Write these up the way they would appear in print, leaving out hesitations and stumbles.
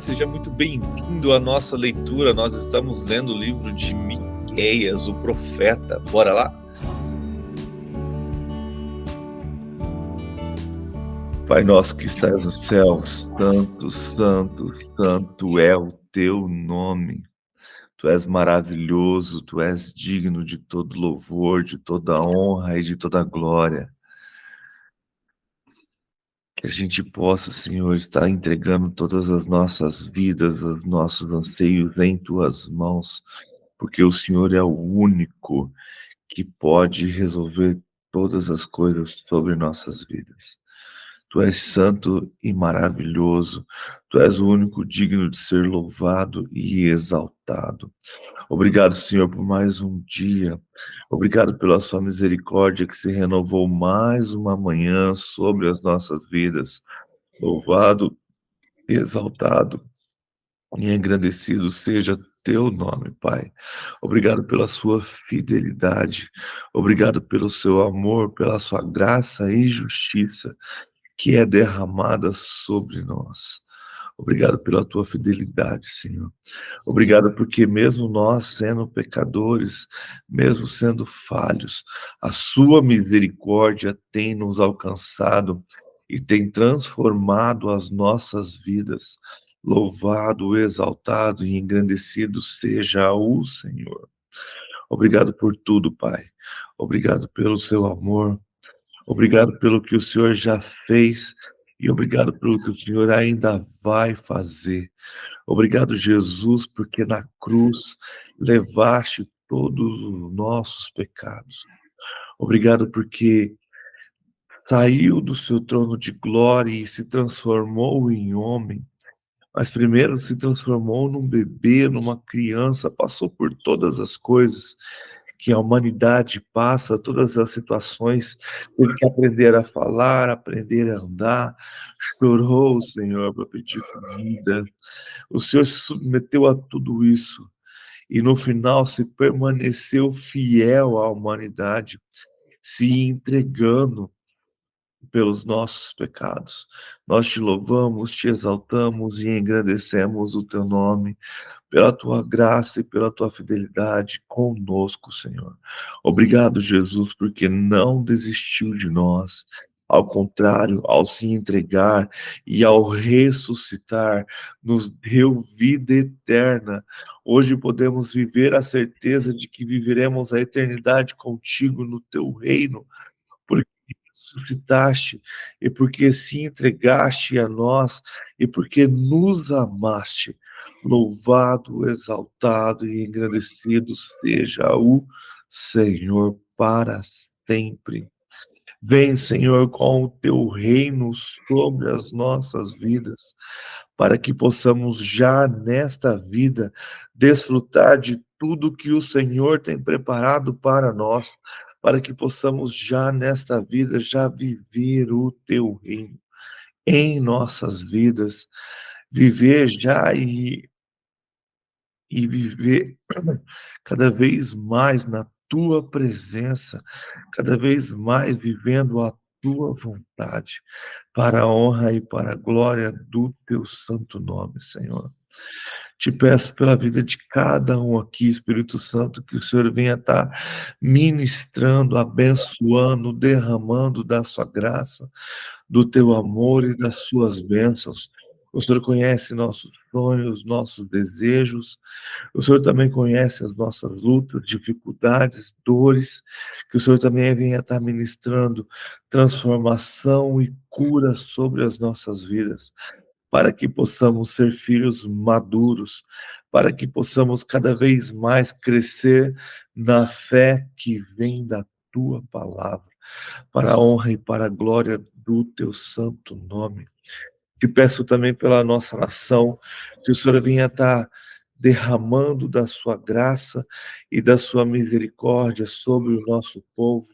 Seja muito bem-vindo à nossa leitura. Nós estamos lendo o livro de Miqueias, o profeta. Bora lá? Pai nosso que estás nos céus, santo, santo, santo é o teu nome. Tu és maravilhoso, tu és digno de todo louvor, de toda honra e de toda glória. Que a gente possa, Senhor, estar entregando todas as nossas vidas, os nossos anseios em tuas mãos, porque o Senhor é o único que pode resolver todas as coisas sobre nossas vidas. Tu és santo e maravilhoso, tu és o único digno de ser louvado e exaltado. Obrigado, Senhor, por mais um dia. Obrigado pela sua misericórdia que se renovou mais uma manhã sobre as nossas vidas. Louvado, exaltado e engrandecido seja teu nome, Pai. Obrigado pela sua fidelidade. Obrigado pelo seu amor, pela sua graça e justiça que é derramada sobre nós. Obrigado pela tua fidelidade, Senhor. Obrigado porque mesmo nós sendo pecadores, mesmo sendo falhos, a sua misericórdia tem nos alcançado e tem transformado as nossas vidas. Louvado, exaltado e engrandecido seja o Senhor. Obrigado por tudo, Pai. Obrigado pelo seu amor. Obrigado pelo que o Senhor já fez e obrigado pelo que o Senhor ainda vai fazer. Obrigado, Jesus, porque na cruz levaste todos os nossos pecados. Obrigado porque saiu do seu trono de glória e se transformou em homem, mas primeiro se transformou num bebê, numa criança, passou por todas as coisas que a humanidade passa, todas as situações, teve que aprender a falar, aprender a andar, chorou, Senhor, para pedir comida. O Senhor se submeteu a tudo isso e no final se permaneceu fiel à humanidade, se entregando pelos nossos pecados. Nós te louvamos, te exaltamos e engrandecemos o teu nome pela tua graça e pela tua fidelidade conosco, Senhor. Obrigado, Jesus, porque não desistiu de nós. Ao contrário, ao se entregar e ao ressuscitar, nos deu vida eterna. Hoje podemos viver a certeza de que viveremos a eternidade contigo no teu reino, porque ressuscitaste e porque se entregaste a nós e porque nos amaste. Louvado, exaltado e engrandecido seja o Senhor para sempre. Vem, Senhor, com o teu reino sobre as nossas vidas, para que possamos já nesta vida desfrutar de tudo que o Senhor tem preparado para nós, para que possamos já nesta vida já viver o teu reino em nossas vidas, viver já e viver cada vez mais na tua presença, cada vez mais vivendo a tua vontade, para a honra e para a glória do teu santo nome, Senhor. Te peço pela vida de cada um aqui, Espírito Santo, que o Senhor venha estar ministrando, abençoando, derramando da sua graça, do teu amor e das suas bênçãos. O Senhor conhece nossos sonhos, nossos desejos, o Senhor também conhece as nossas lutas, dificuldades, dores, que o Senhor também venha estar ministrando transformação e cura sobre as nossas vidas, para que possamos ser filhos maduros, para que possamos cada vez mais crescer na fé que vem da tua palavra, para a honra e para a glória do teu santo nome. Te peço também pela nossa nação, que o Senhor venha estar derramando da sua graça e da sua misericórdia sobre o nosso povo,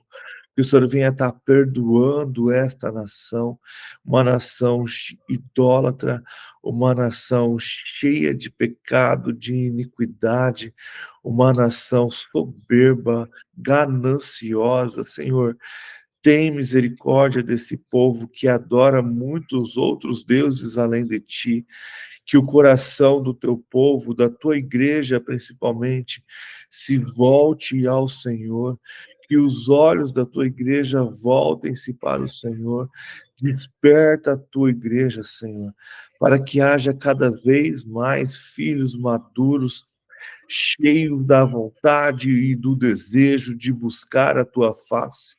que o Senhor venha estar perdoando esta nação, uma nação idólatra, uma nação cheia de pecado, de iniquidade, uma nação soberba, gananciosa, Senhor. Tem misericórdia desse povo que adora muitos outros deuses além de ti, que o coração do teu povo, da tua igreja principalmente, se volte ao Senhor, que os olhos da tua igreja voltem-se para o Senhor. Desperta a tua igreja, Senhor, para que haja cada vez mais filhos maduros, cheios da vontade e do desejo de buscar a tua face,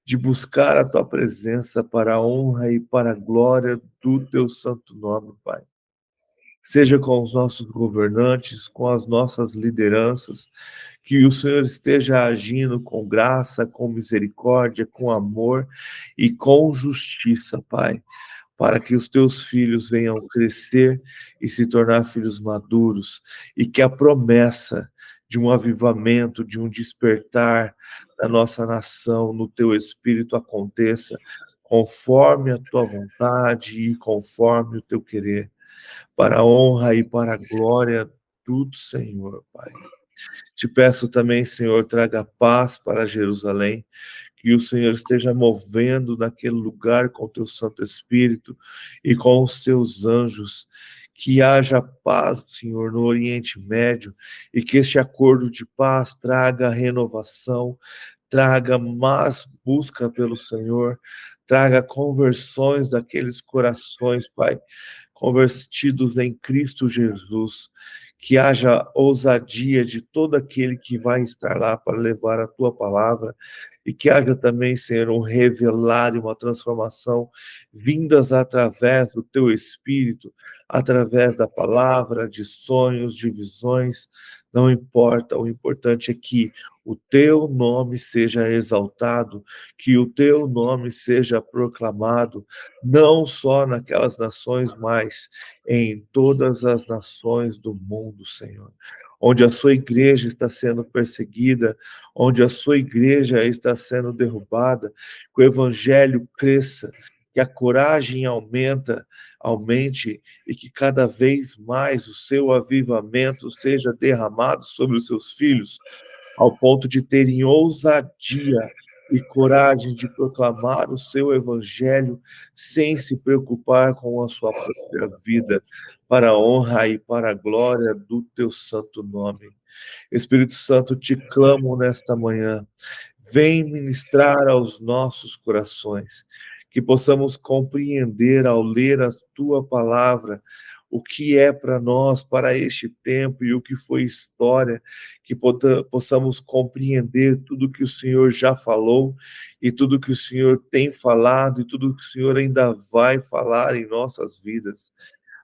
de buscar a tua presença para a honra e para a glória do teu santo nome, Pai. Seja com os nossos governantes, com as nossas lideranças, que o Senhor esteja agindo com graça, com misericórdia, com amor e com justiça, Pai, para que os teus filhos venham crescer e se tornar filhos maduros, e que a promessa de um avivamento, de um despertar da nossa nação no teu espírito aconteça, conforme a tua vontade e conforme o teu querer, para a honra e para a glória do Senhor, Pai. Te peço também, Senhor, traga paz para Jerusalém, que o Senhor esteja movendo naquele lugar com o teu Santo Espírito e com os teus anjos, que haja paz, Senhor, no Oriente Médio, e que este acordo de paz traga renovação, traga mais busca pelo Senhor, traga conversões daqueles corações, Pai, convertidos em Cristo Jesus, que haja ousadia de todo aquele que vai estar lá para levar a tua palavra, e que haja também, Senhor, um revelar e uma transformação vindas através do teu Espírito, através da palavra, de sonhos, de visões, não importa, o importante é que o teu nome seja exaltado, que o teu nome seja proclamado, não só naquelas nações, mas em todas as nações do mundo, Senhor. Onde a sua igreja está sendo perseguida, onde a sua igreja está sendo derrubada, que o evangelho cresça, que a coragem aumente e que cada vez mais o seu avivamento seja derramado sobre os seus filhos, ao ponto de terem ousadia e coragem de proclamar o seu evangelho sem se preocupar com a sua própria vida, para a honra e para a glória do teu santo nome. Espírito Santo, te clamo nesta manhã, vem ministrar aos nossos corações, que possamos compreender ao ler a tua palavra o que é para nós, para este tempo, e o que foi história, que possamos compreender tudo que o Senhor já falou, e tudo que o Senhor tem falado, e tudo que o Senhor ainda vai falar em nossas vidas,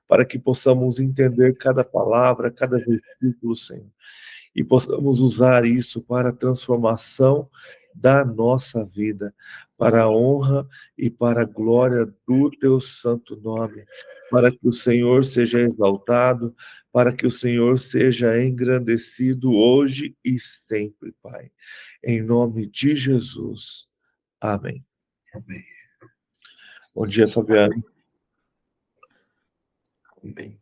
para que possamos entender cada palavra, cada versículo, Senhor, e possamos usar isso para a transformação da nossa vida, para a honra e para a glória do teu santo nome, para que o Senhor seja exaltado, para que o Senhor seja engrandecido hoje e sempre, Pai. Em nome de Jesus. Amém. Amém. Bom dia, Fabiano. Bem.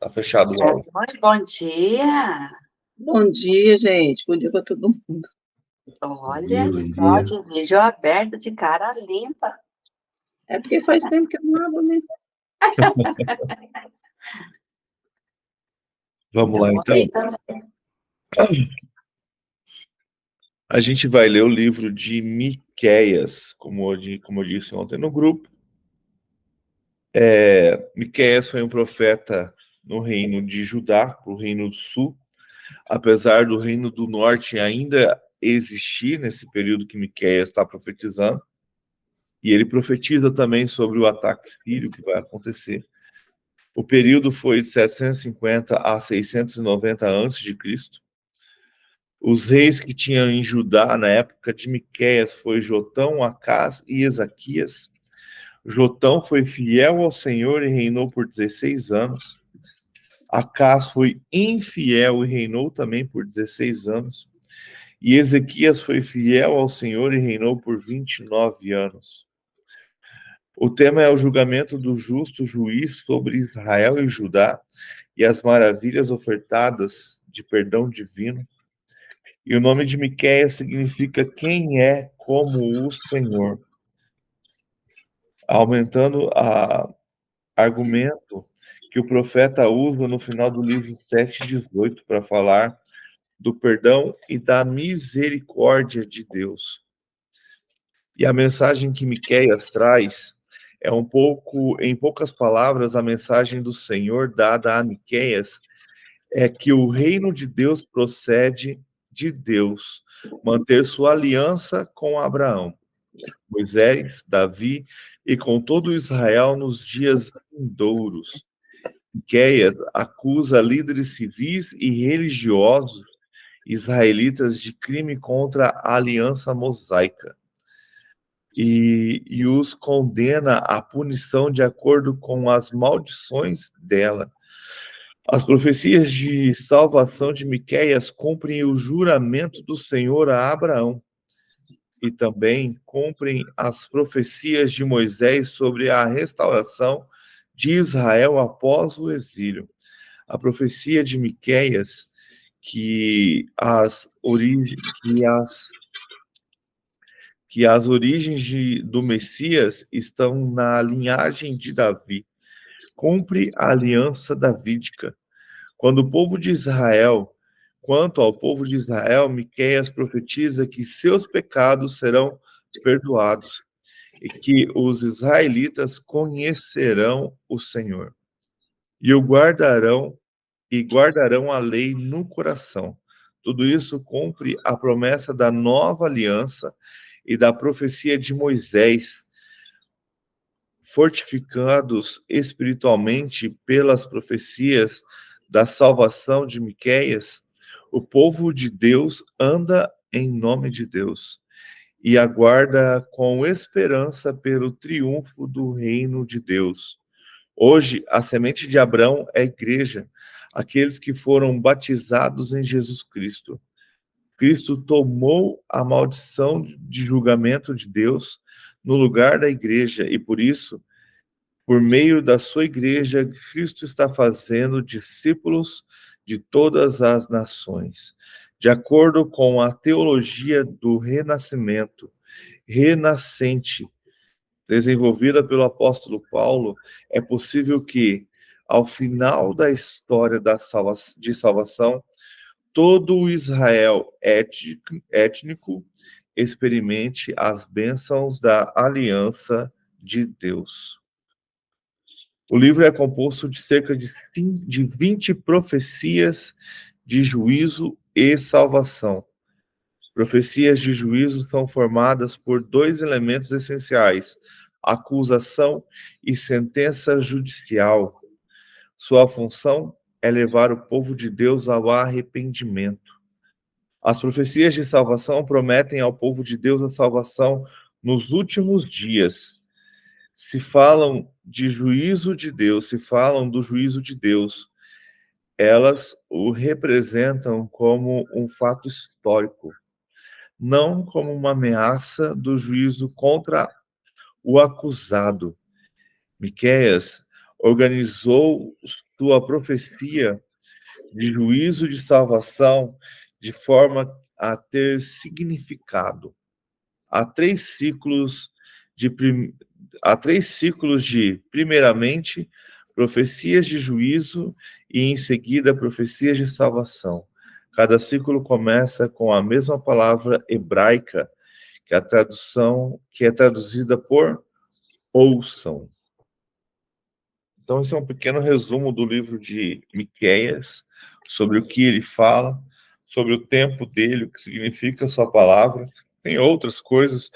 Tá fechado o áudio. Bom dia. Bom dia, gente. Bom dia para todo mundo. Olha só, de vídeo aberto, de cara limpa. É porque faz tempo que eu não abro, né? Vamos lá, então. A gente vai ler o livro de Miqueias, como eu disse ontem no grupo. Miqueias foi um profeta no reino de Judá, o reino do sul, apesar do reino do norte ainda existir nesse período que Miqueias está profetizando, e ele profetiza também sobre o ataque sírio que vai acontecer. O período foi de 750 a 690 a.C. Os reis que tinham em Judá na época de Miqueias foi Jotão, Acás e Ezaquias. Jotão foi fiel ao Senhor e reinou por 16 anos. Acás foi infiel e reinou também por 16 anos. E Ezequias foi fiel ao Senhor e reinou por 29 anos. O tema é o julgamento do justo juiz sobre Israel e Judá e as maravilhas ofertadas de perdão divino. E o nome de Miqueias significa quem é como o Senhor, aumentando a argumento que o profeta usa no final do livro 7:18 para falar do perdão e da misericórdia de Deus. E a mensagem que Miqueias traz é em poucas palavras, a mensagem do Senhor dada a Miqueias é que o reino de Deus procede de Deus, manter sua aliança com Abraão, Moisés, Davi e com todo Israel nos dias vindouros. Miqueias acusa líderes civis e religiosos israelitas de crime contra a aliança mosaica e os condena à punição de acordo com as maldições dela. As profecias de salvação de Miqueias cumprem o juramento do Senhor a Abraão e também cumprem as profecias de Moisés sobre a restauração de Israel após o exílio. A profecia de Miqueias que as origens do Messias estão na linhagem de Davi. Cumpre a aliança davídica. Quanto ao povo de Israel, Miqueias profetiza que seus pecados serão perdoados e que os israelitas conhecerão o Senhor e guardarão a lei no coração. Tudo isso cumpre a promessa da nova aliança e da profecia de Moisés, fortificados espiritualmente pelas profecias da salvação de Miqueias. O povo de Deus anda em nome de Deus e aguarda com esperança pelo triunfo do reino de Deus. Hoje, a semente de Abraão é a igreja, aqueles que foram batizados em Jesus Cristo. Cristo tomou a maldição de julgamento de Deus no lugar da igreja e, por isso, por meio da sua igreja, Cristo está fazendo discípulos de todas as nações. De acordo com a teologia do renascimento, renascente, desenvolvida pelo apóstolo Paulo, é possível que, ao final da história de salvação, todo o Israel étnico experimente as bênçãos da aliança de Deus. O livro é composto de cerca de 20 profecias de juízo e salvação. Profecias de juízo são formadas por dois elementos essenciais: acusação e sentença judicial. Sua função é levar o povo de Deus ao arrependimento. As profecias de salvação prometem ao povo de Deus a salvação nos últimos dias. Se falam de juízo de Deus, se falam do juízo de Deus, elas o representam como um fato histórico, não como uma ameaça do juízo contra o acusado. Miqueias organizou sua profecia de juízo de salvação de forma a ter significado. Há três ciclos de, primeiramente, profecias de juízo e, em seguida, profecias de salvação. Cada ciclo começa com a mesma palavra hebraica, que é traduzida por ouçam. Então, esse é um pequeno resumo do livro de Miqueias, sobre o que ele fala, sobre o tempo dele, o que significa a sua palavra. Tem outras coisas.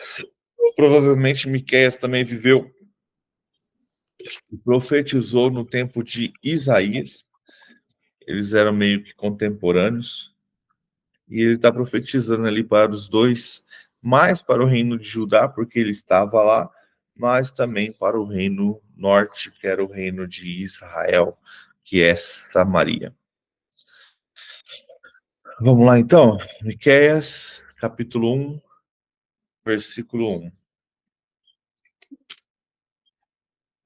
Provavelmente Miqueias também viveu e profetizou no tempo de Isaías. Eles eram meio que contemporâneos. E ele está profetizando ali para os dois, mais para o reino de Judá, porque ele estava lá, mas também para o reino norte, que era o reino de Israel, que é Samaria. Vamos lá, então. Miqueias, capítulo 1, versículo 1.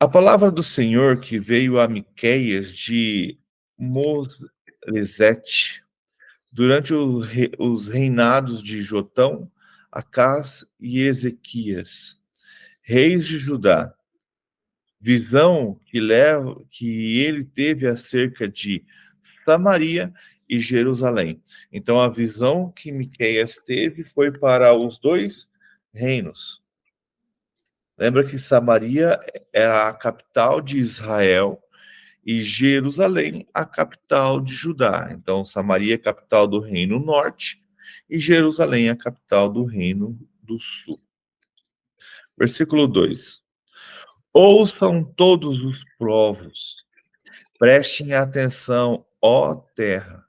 A palavra do Senhor que veio a Miqueias de Mosesete, durante os reinados de Jotão, Acás e Ezequias, reis de Judá. visão que ele teve acerca de Samaria e Jerusalém. Então, a visão que Miqueias teve foi para os dois reinos. Lembra que Samaria era a capital de Israel e Jerusalém a capital de Judá. Então, Samaria é a capital do reino norte e Jerusalém é a capital do reino do sul. Versículo 2. Ouçam todos os povos, prestem atenção, ó terra,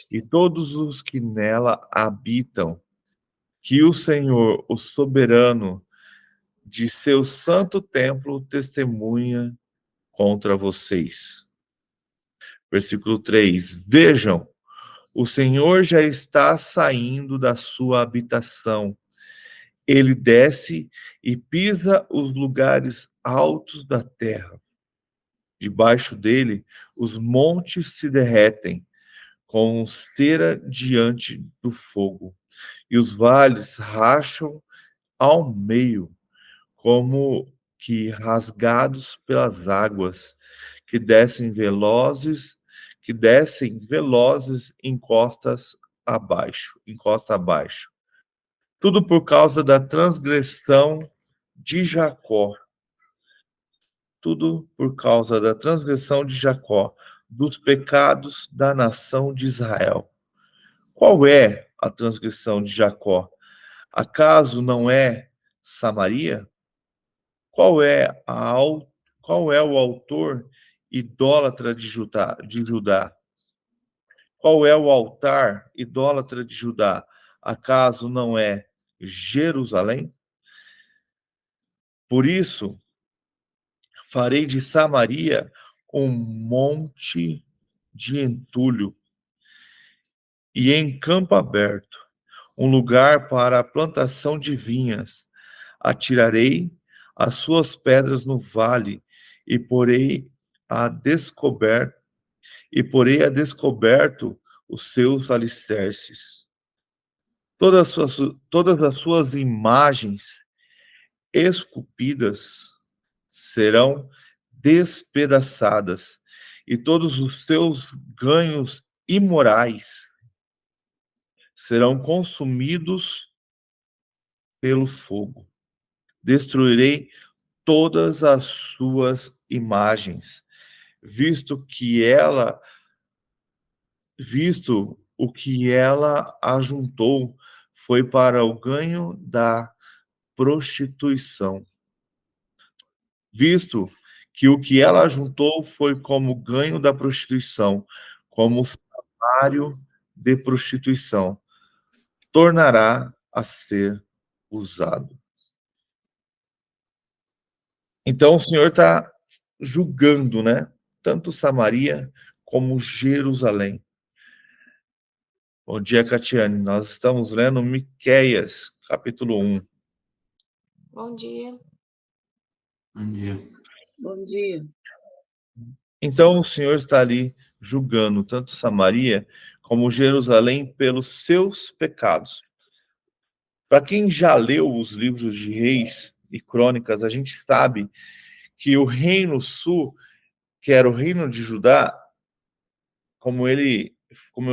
e todos os que nela habitam, que o Senhor, o soberano, de seu santo templo testemunha contra vocês. Versículo 3. Vejam, o Senhor já está saindo da sua habitação. Ele desce e pisa os lugares altos da terra. Debaixo dele, os montes se derretem, com cera diante do fogo, e os vales racham ao meio, como que rasgados pelas águas, que descem velozes encosta abaixo. Tudo por causa da transgressão de Jacó. Tudo por causa da transgressão de Jacó, dos pecados da nação de Israel. Qual é a transgressão de Jacó? Acaso não é Samaria? Qual é o autor idólatra de Judá? Qual é o altar idólatra de Judá? Acaso não é Jerusalém? Por isso, farei de Samaria um monte de entulho e em campo aberto, um lugar para a plantação de vinhas. Atirarei as suas pedras no vale e porei a descoberto os seus alicerces. Todas as suas imagens esculpidas serão despedaçadas, e todos os seus ganhos imorais serão consumidos pelo fogo. Destruirei todas as suas imagens, visto o que ela ajuntou foi para o ganho da prostituição. Visto que o que ela ajuntou foi como ganho da prostituição, como salário de prostituição, tornará a ser usado. Então o Senhor está julgando, né? Tanto Samaria como Jerusalém. Bom dia, Catiane. Nós estamos lendo Miqueias, capítulo 1. Bom dia. Bom dia. Bom dia. Então o Senhor está ali julgando tanto Samaria como Jerusalém pelos seus pecados. Para quem já leu os livros de Reis e Crônicas, a gente sabe que o reino sul, que era o reino de Judá, como eu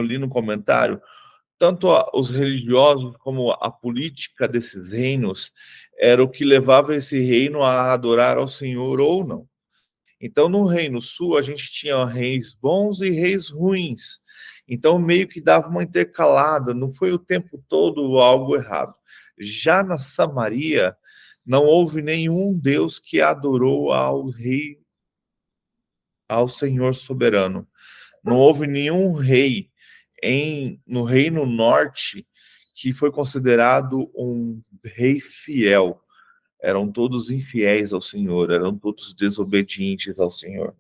li no comentário, tanto os religiosos como a política desses reinos era o que levava esse reino a adorar ao Senhor ou não. Então, no Reino Sul, a gente tinha reis bons e reis ruins. Então, meio que dava uma intercalada, não foi o tempo todo algo errado. Já na Samaria, não houve nenhum Deus que adorou ao Senhor soberano. Não houve nenhum rei no Reino Norte que foi considerado um rei fiel. Eram todos infiéis ao Senhor, eram todos desobedientes ao Senhor.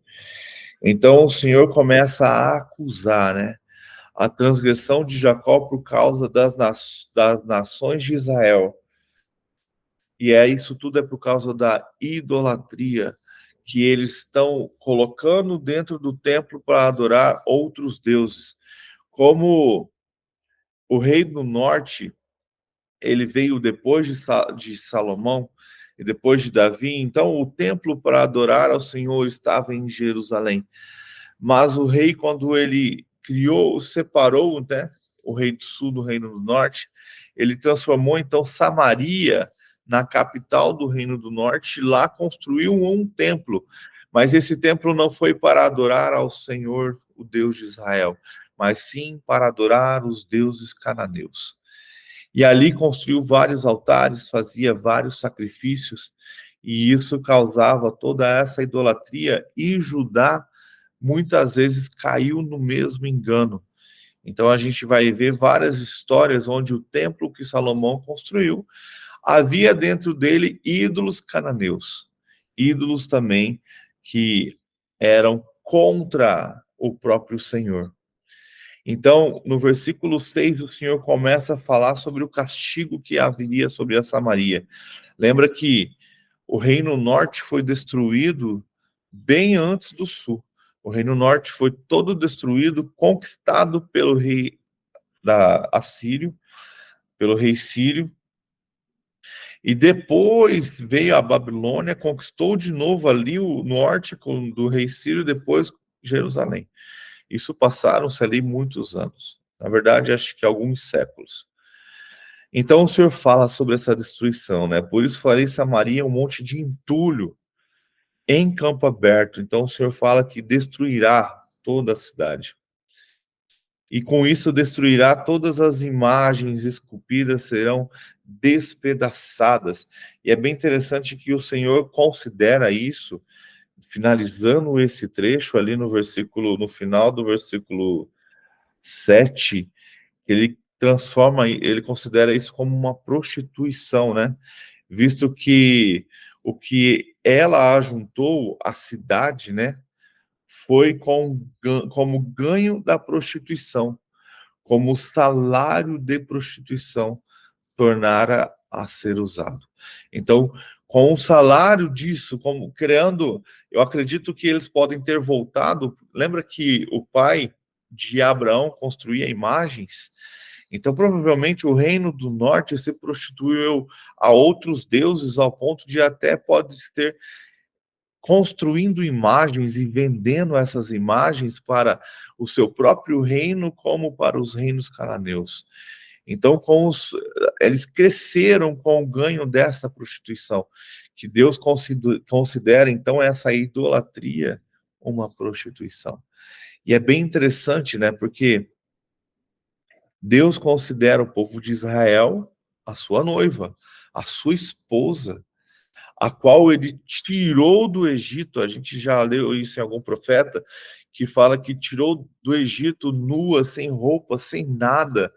Então o Senhor começa a acusar, né, a transgressão de Jacó por causa das nações de Israel. E isso tudo é por causa da idolatria que eles estão colocando dentro do templo para adorar outros deuses. Como o rei do norte, ele veio depois de Salomão, e depois de Davi. Então, o templo para adorar ao Senhor estava em Jerusalém. Mas o rei, quando ele criou, separou, né, o rei do sul do reino do norte, ele transformou, então, Samaria na capital do reino do norte, e lá construiu um templo. Mas esse templo não foi para adorar ao Senhor, o Deus de Israel, mas sim para adorar os deuses cananeus. E ali construiu vários altares, fazia vários sacrifícios, e isso causava toda essa idolatria, e Judá muitas vezes caiu no mesmo engano. Então a gente vai ver várias histórias onde o templo que Salomão construiu, havia dentro dele ídolos cananeus, ídolos também que eram contra o próprio Senhor. Então, no versículo 6, o Senhor começa a falar sobre o castigo que haveria sobre a Samaria. Lembra que o reino norte foi destruído bem antes do sul. O reino norte foi todo destruído, conquistado pelo rei da Assírio, pelo rei Sírio, e depois veio a Babilônia, conquistou de novo ali o norte do rei Sírio, depois Jerusalém. Isso passaram-se ali muitos anos. Na verdade, acho que alguns séculos. Então o Senhor fala sobre essa destruição, né? Por isso farei Samaria um monte de entulho em campo aberto. Então o Senhor fala que destruirá toda a cidade. E com isso destruirá todas as imagens esculpidas, serão despedaçadas. E é bem interessante que o Senhor considera isso, finalizando esse trecho ali no final do versículo 7, ele considera isso como uma prostituição, né? Visto que o que ela ajuntou à cidade, né, foi como ganho da prostituição, como salário de prostituição tornara a ser usado. Então, com o salário disso, como criando, eu acredito que eles podem ter voltado. Lembra que o pai de Abraão construía imagens? Então, provavelmente o reino do norte se prostituiu a outros deuses ao ponto de até pode ser construindo imagens e vendendo essas imagens para o seu próprio reino como para os reinos cananeus. Então, eles cresceram com o ganho dessa prostituição, que Deus considera, então, essa idolatria uma prostituição. E é bem interessante, né, porque Deus considera o povo de Israel a sua noiva, a sua esposa, a qual ele tirou do Egito. A gente já leu isso em algum profeta, que fala que tirou do Egito nua, sem roupa, sem nada,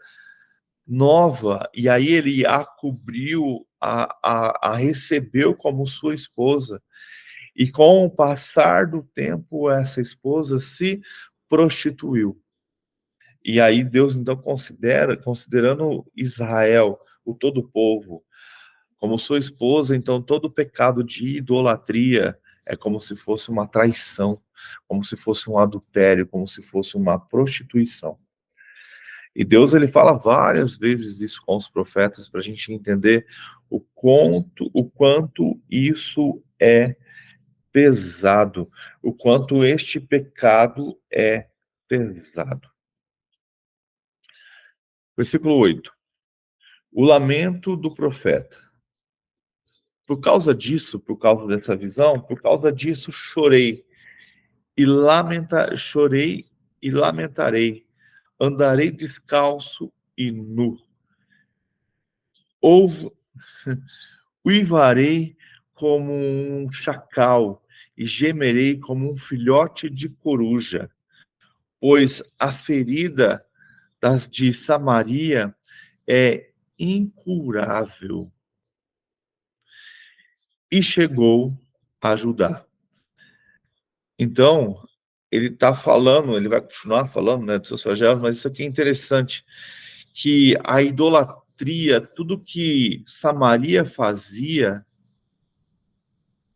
nova, e aí ele a cobriu, a recebeu como sua esposa. E com o passar do tempo, essa esposa se prostituiu. E aí Deus então considerando Israel, o todo povo, como sua esposa, então todo pecado de idolatria é como se fosse uma traição, como se fosse um adultério, como se fosse uma prostituição. E Deus, ele fala várias vezes isso com os profetas para a gente entender o quanto isso é pesado, o quanto este pecado é pesado. Versículo 8. O lamento do profeta. Por causa disso, por causa dessa visão, por causa disso chorei e lamentarei, andarei descalço e nu. Uivarei como um chacal e gemerei como um filhote de coruja, pois a ferida de Samaria é incurável. E chegou a Judá. Então, ele está falando, ele vai continuar falando, né, dos seus flagelos, mas isso aqui é interessante, que a idolatria, tudo que Samaria fazia,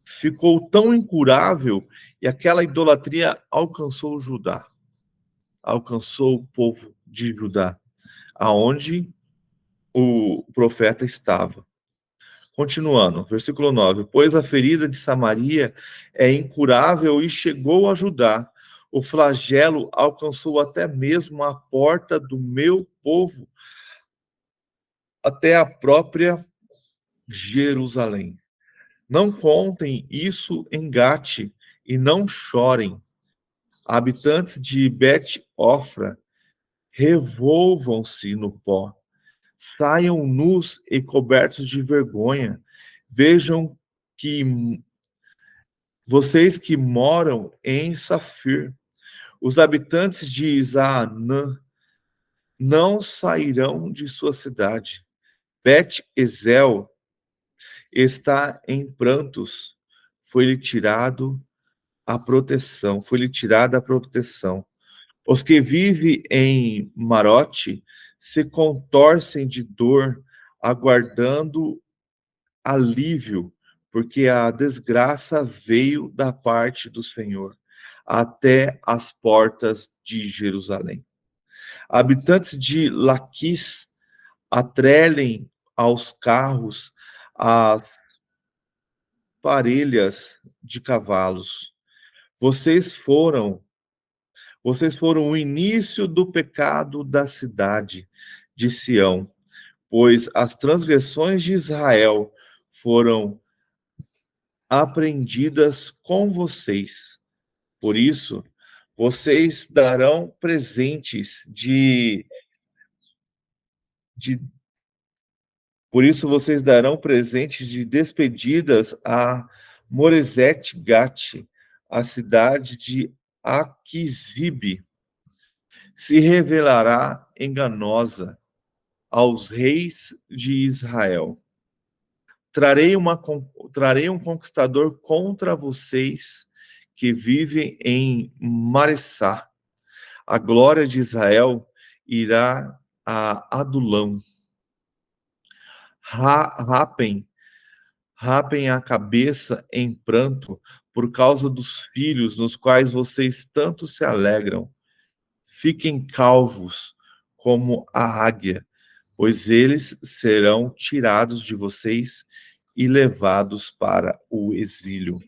ficou tão incurável, e aquela idolatria alcançou Judá, alcançou o povo de Judá, aonde o profeta estava. Continuando, versículo 9. Pois a ferida de Samaria é incurável e chegou a Judá. O flagelo alcançou até mesmo a porta do meu povo, até a própria Jerusalém. Não contem isso em Gate e não chorem. Habitantes de Bet-Ofra, revolvam-se no pó. Saiam nus e cobertos de vergonha. Vejam que vocês que moram em Safir, os habitantes de Zaanã, não sairão de sua cidade. Bet-Ezel está em prantos. Foi-lhe tirada a proteção. Os que vivem em Marote se contorcem de dor, aguardando alívio, porque a desgraça veio da parte do Senhor até as portas de Jerusalém. Habitantes de Laquis atrelem aos carros as parelhas de cavalos. Vocês foram o início do pecado da cidade de Sião, pois as transgressões de Israel foram aprendidas com vocês. Por isso, vocês darão presentes por isso vocês darão presentes de despedidas a Moreset Gate, a cidade de Aquisibe. Se revelará enganosa aos reis de Israel. Trarei um conquistador contra vocês que vivem em Maressá. A glória de Israel irá a Adulão. Rapem a cabeça em pranto por causa dos filhos nos quais vocês tanto se alegram. Fiquem calvos como a águia, pois eles serão tirados de vocês e levados para o exílio.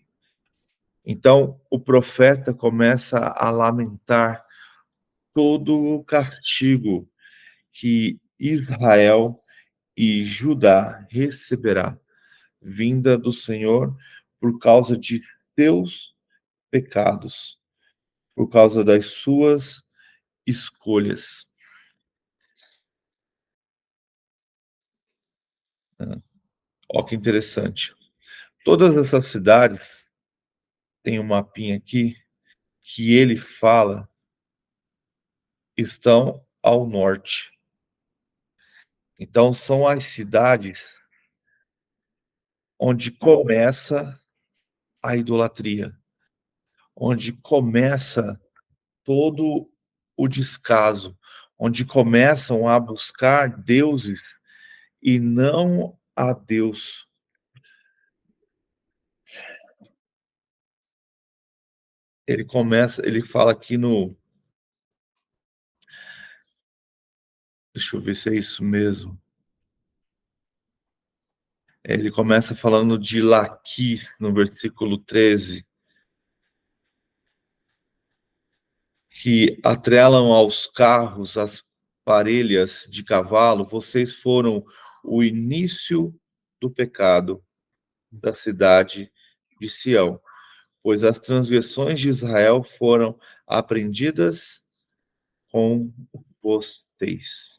Então, o profeta começa a lamentar todo o castigo que Israel e Judá receberá, vinda do Senhor por causa de seus pecados, por causa das suas escolhas. Ó, que interessante. Todas essas cidades, tem um mapinha aqui, que ele fala, estão ao norte. Então, são as cidades onde começa a idolatria, onde começa todo o descaso, onde começam a buscar deuses e não a Deus. Ele fala aqui deixa eu ver se é isso mesmo. Ele começa falando de Laquis, no versículo 13, que atrelam aos carros as parelhas de cavalo. Vocês foram o início do pecado da cidade de Sião, pois as transgressões de Israel foram aprendidas com vocês.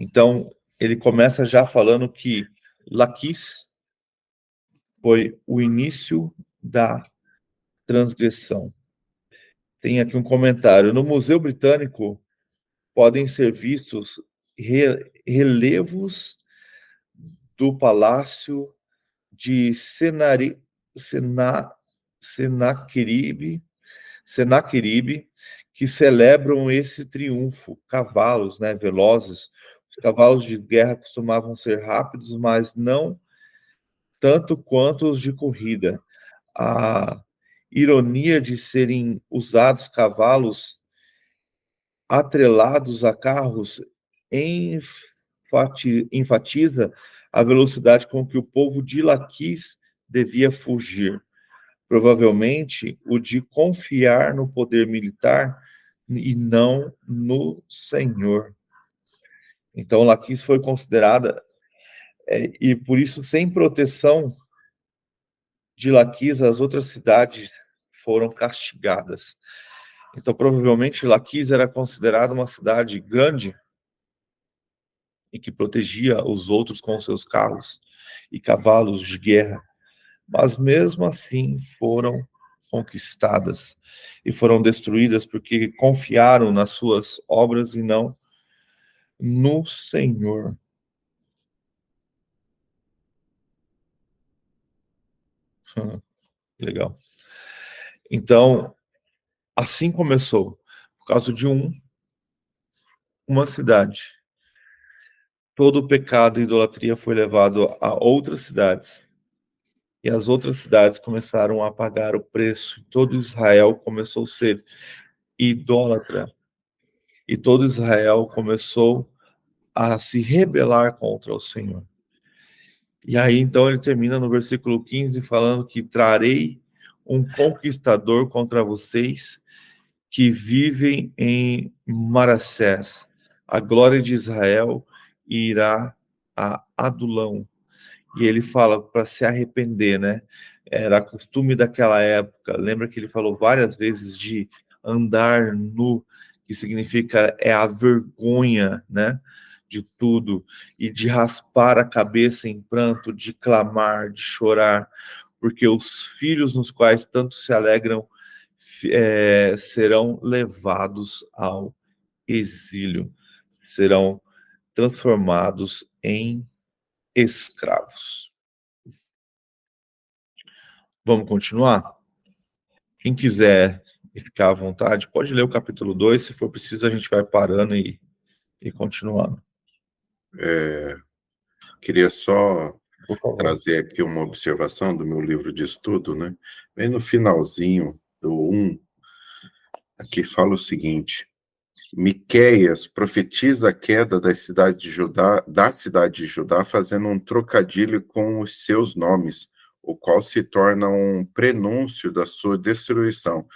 Então, ele começa já falando que Laquis foi o início da transgressão. Tem aqui um comentário. No Museu Britânico podem ser vistos relevos do Palácio de Senaqueribe, que celebram esse triunfo. Cavalos, né, velozes. Os cavalos de guerra costumavam ser rápidos, mas não tanto quanto os de corrida. A ironia de serem usados cavalos atrelados a carros enfatiza a velocidade com que o povo de Laquis devia fugir. Provavelmente o de confiar no poder militar e não no Senhor. Então, Laquis foi considerada, e por isso, sem proteção de Laquis, as outras cidades foram castigadas. Então, provavelmente, Laquis era considerada uma cidade grande e que protegia os outros com seus carros e cavalos de guerra. Mas, mesmo assim, foram conquistadas e foram destruídas porque confiaram nas suas obras e não no Senhor. Legal. Então, assim começou, por causa de uma cidade. Todo o pecado e idolatria foi levado a outras cidades. E as outras cidades começaram a pagar o preço. Todo Israel começou a ser idólatra. E todo Israel começou a se rebelar contra o Senhor. E aí, então, ele termina no versículo 15 falando que trarei um conquistador contra vocês que vivem em Manassés. A glória de Israel irá a Adulão. E ele fala para se arrepender, né? Era costume daquela época. Lembra que ele falou várias vezes de andar nu, que significa a vergonha, né? De tudo, e de raspar a cabeça em pranto, de clamar, de chorar, porque os filhos nos quais tanto se alegram serão levados ao exílio, serão transformados em escravos. Vamos continuar? Quem quiser ficar à vontade, pode ler o capítulo 2, se for preciso a gente vai parando e continuando. Queria só Por favor. trazer aqui uma observação do meu livro de estudo, né? Bem no finalzinho do 1, aqui fala o seguinte: Miqueias profetiza a queda da cidade de Judá, fazendo um trocadilho com os seus nomes, o qual se torna um prenúncio da sua destruição.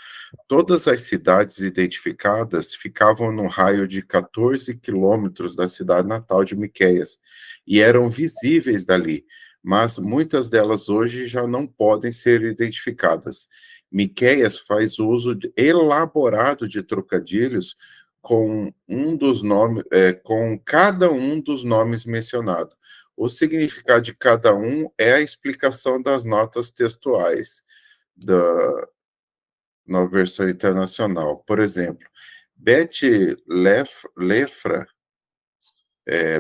Todas as cidades identificadas ficavam no raio de 14 quilômetros da cidade natal de Miqueias e eram visíveis dali, mas muitas delas hoje já não podem ser identificadas. Miqueias faz uso elaborado de trocadilhos com com cada um dos nomes mencionados. O significado de cada um é a explicação das notas textuais na versão internacional. Por exemplo, Bet-Lefra,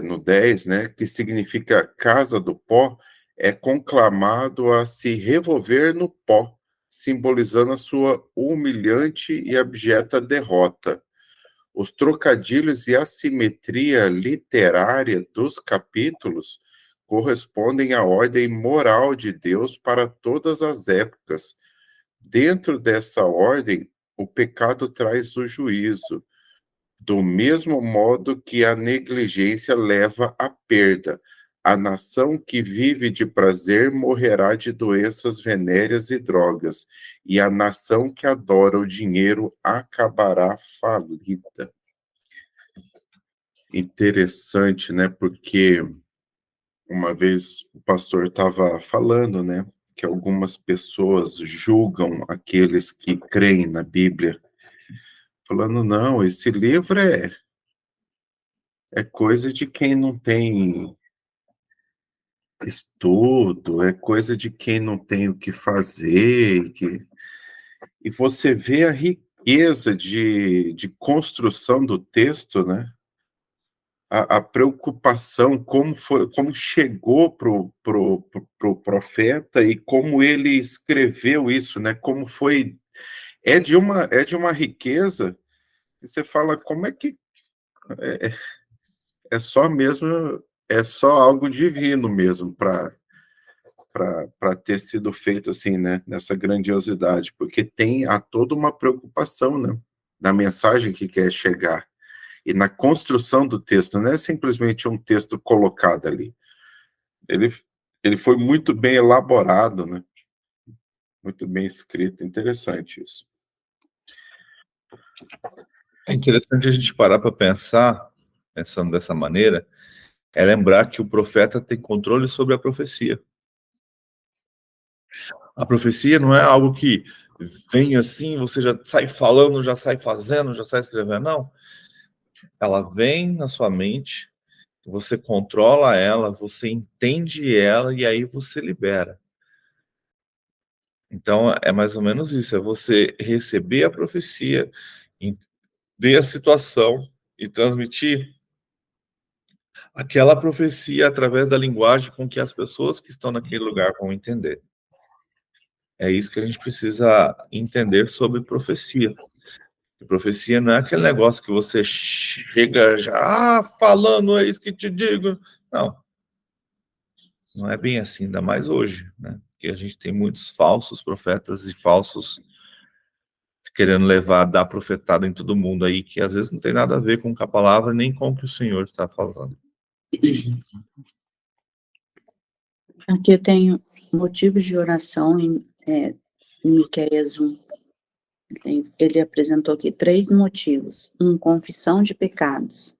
no 10, né, que significa casa do pó, é conclamado a se revolver no pó, simbolizando a sua humilhante e abjeta derrota. Os trocadilhos e a simetria literária dos capítulos correspondem à ordem moral de Deus para todas as épocas. Dentro dessa ordem, o pecado traz o juízo, do mesmo modo que a negligência leva à perda. A nação que vive de prazer morrerá de doenças venéreas e drogas, e a nação que adora o dinheiro acabará falida. Interessante, né? Porque uma vez o pastor estava falando, né, que algumas pessoas julgam aqueles que creem na Bíblia, falando, não, esse livro é coisa de quem não tem estudo, é coisa de quem não tem o que fazer. E você vê a riqueza de construção do texto, né? A preocupação, como chegou pro profeta e como ele escreveu isso, né? Como foi, é de uma riqueza, e você fala, como é que é só mesmo, é só algo divino mesmo para ter sido feito assim, né? Nessa grandiosidade, porque há toda uma preocupação, né? Da mensagem que quer chegar. e na construção do texto, não é simplesmente um texto colocado ali. Ele foi muito bem elaborado, né? Muito bem escrito, interessante isso. É interessante a gente parar para pensar, pensando dessa maneira, é lembrar que o profeta tem controle sobre a profecia. A profecia não é algo que vem assim, você já sai falando, já sai fazendo, já sai escrevendo, não. Ela vem na sua mente, você controla ela, você entende ela e aí você libera. Então, é mais ou menos isso, é você receber a profecia, ver a situação e transmitir aquela profecia através da linguagem com que as pessoas que estão naquele lugar vão entender. É isso que a gente precisa entender sobre profecia. Profecia não é aquele negócio que você chega já falando, é isso que te digo. Não. Não é bem assim, ainda mais hoje, né? Porque a gente tem muitos falsos profetas e falsos querendo levar, dar profetada em todo mundo aí, que às vezes não tem nada a ver com a palavra, nem com o que o Senhor está falando. Aqui eu tenho motivos de oração em Miqueias 1. Ele apresentou aqui 3 motivos. Confissão de pecados,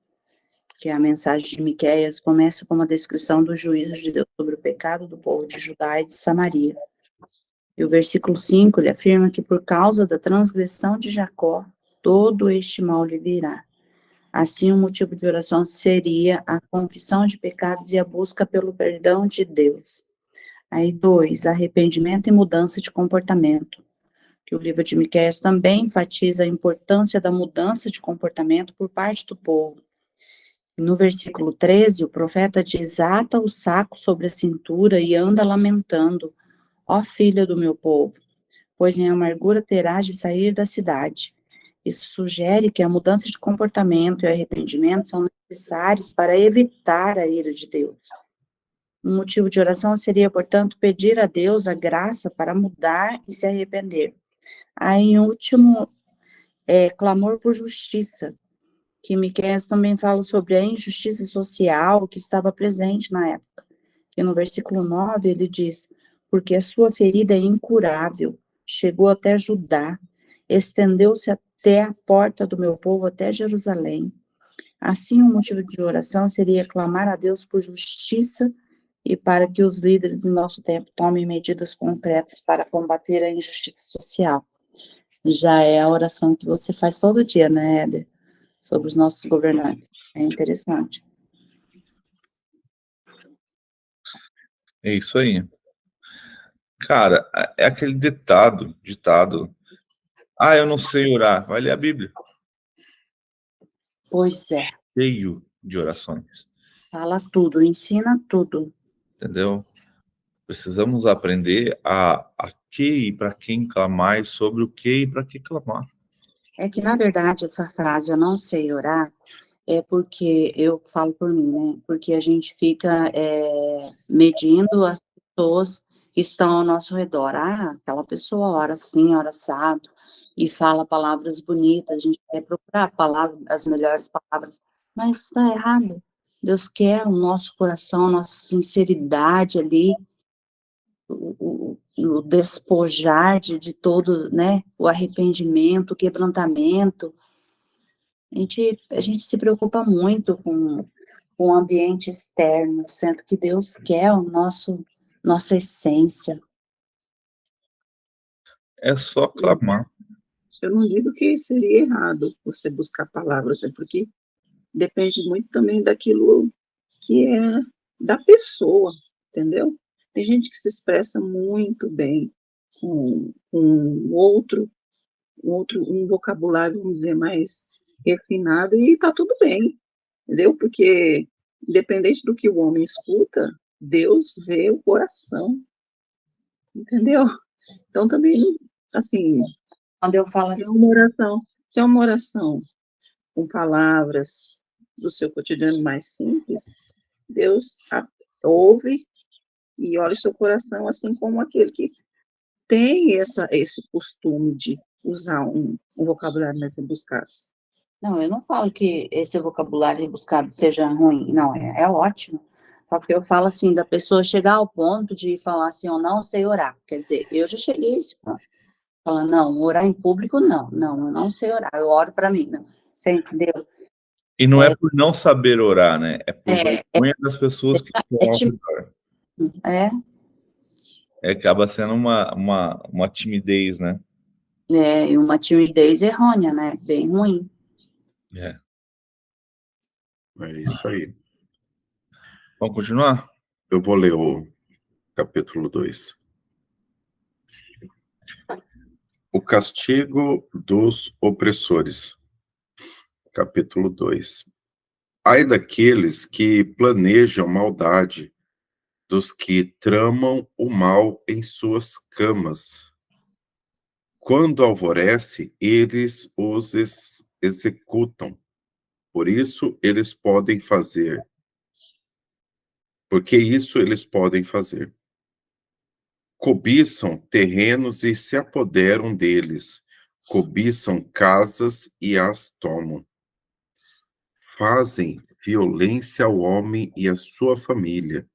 que a mensagem de Miqueias começa com uma descrição dos juízos de Deus sobre o pecado do povo de Judá e de Samaria. E o versículo 5, ele afirma que por causa da transgressão de Jacó, todo este mal lhe virá. Assim, o motivo de oração seria a confissão de pecados e a busca pelo perdão de Deus. Aí, 2, arrependimento e mudança de comportamento. Que o livro de Miqueias também enfatiza a importância da mudança de comportamento por parte do povo. No versículo 13, o profeta diz: ata o saco sobre a cintura e anda lamentando, ó filha do meu povo, pois em amargura terás de sair da cidade. Isso sugere que a mudança de comportamento e o arrependimento são necessários para evitar a ira de Deus. Um motivo de oração seria, portanto, pedir a Deus a graça para mudar e se arrepender. Aí, em último, clamor por justiça, que Miqueias também fala sobre a injustiça social que estava presente na época. E no versículo 9 ele diz: porque a sua ferida é incurável, chegou até Judá, estendeu-se até a porta do meu povo, até Jerusalém. Assim, o motivo de oração seria clamar a Deus por justiça e para que os líderes do nosso tempo tomem medidas concretas para combater a injustiça social. Já é a oração que você faz todo dia, né, Éder? Sobre os nossos governantes. É interessante. É isso aí. Cara, é aquele ditado, eu não sei orar, vai ler a Bíblia. Pois é. Cheio de orações. Fala tudo, ensina tudo. Entendeu? Precisamos aprender a que e para quem clamar, sobre o que e para que clamar. É que, na verdade, essa frase, eu não sei orar, é porque, eu falo por mim, né? Porque a gente fica medindo as pessoas que estão ao nosso redor. Ah, aquela pessoa ora assim, ora assado, e fala palavras bonitas, a gente quer procurar as melhores palavras, mas está errado. Deus quer o nosso coração, a nossa sinceridade ali, o despojar de todo, né, o arrependimento, o quebrantamento. A gente se preocupa muito com o ambiente externo, sendo que Deus quer nossa essência. É só clamar. Eu não digo que seria errado você buscar palavras, é porque depende muito também daquilo que é da pessoa, entendeu? Tem gente que se expressa muito bem com um vocabulário, vamos dizer, mais refinado, e tá tudo bem, entendeu? Porque, independente do que o homem escuta, Deus vê o coração, entendeu? Então, também, assim, Quando eu falo se é assim, uma oração com palavras do seu cotidiano mais simples, Deus ouve e olha o seu coração, assim como aquele que tem esse costume de usar um vocabulário mais rebuscado. Não, eu não falo que esse vocabulário rebuscado seja ruim, não, é ótimo. Só que eu falo assim, da pessoa chegar ao ponto de falar assim, eu não sei orar. Quer dizer, eu já cheguei a esse ponto. Falar, não, orar em público, não, eu não sei orar, eu oro para mim, não. Você entendeu? E não é É, por não saber orar, né? É por é, vergonha das pessoas que estão ao time- redor. é, Acaba sendo uma timidez, né? e uma timidez errônea, né? Bem ruim. É. É isso aí. Vamos continuar? Eu vou ler o capítulo 2. O castigo dos opressores. Capítulo 2. Ai daqueles que planejam maldade, dos que tramam o mal em suas camas. Quando alvorece, eles os executam. Por isso eles podem fazer. Porque isso eles podem fazer. Cobiçam terrenos e se apoderam deles. Cobiçam casas e as tomam. Fazem violência ao homem e à sua família,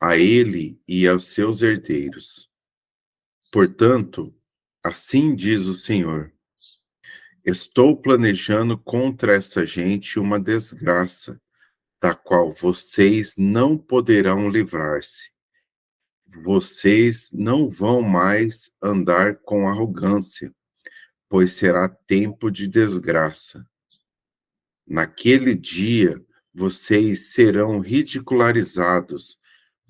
a ele e aos seus herdeiros. Portanto, assim diz o Senhor: estou planejando contra essa gente uma desgraça, da qual vocês não poderão livrar-se. Vocês não vão mais andar com arrogância, pois será tempo de desgraça. Naquele dia, vocês serão ridicularizados,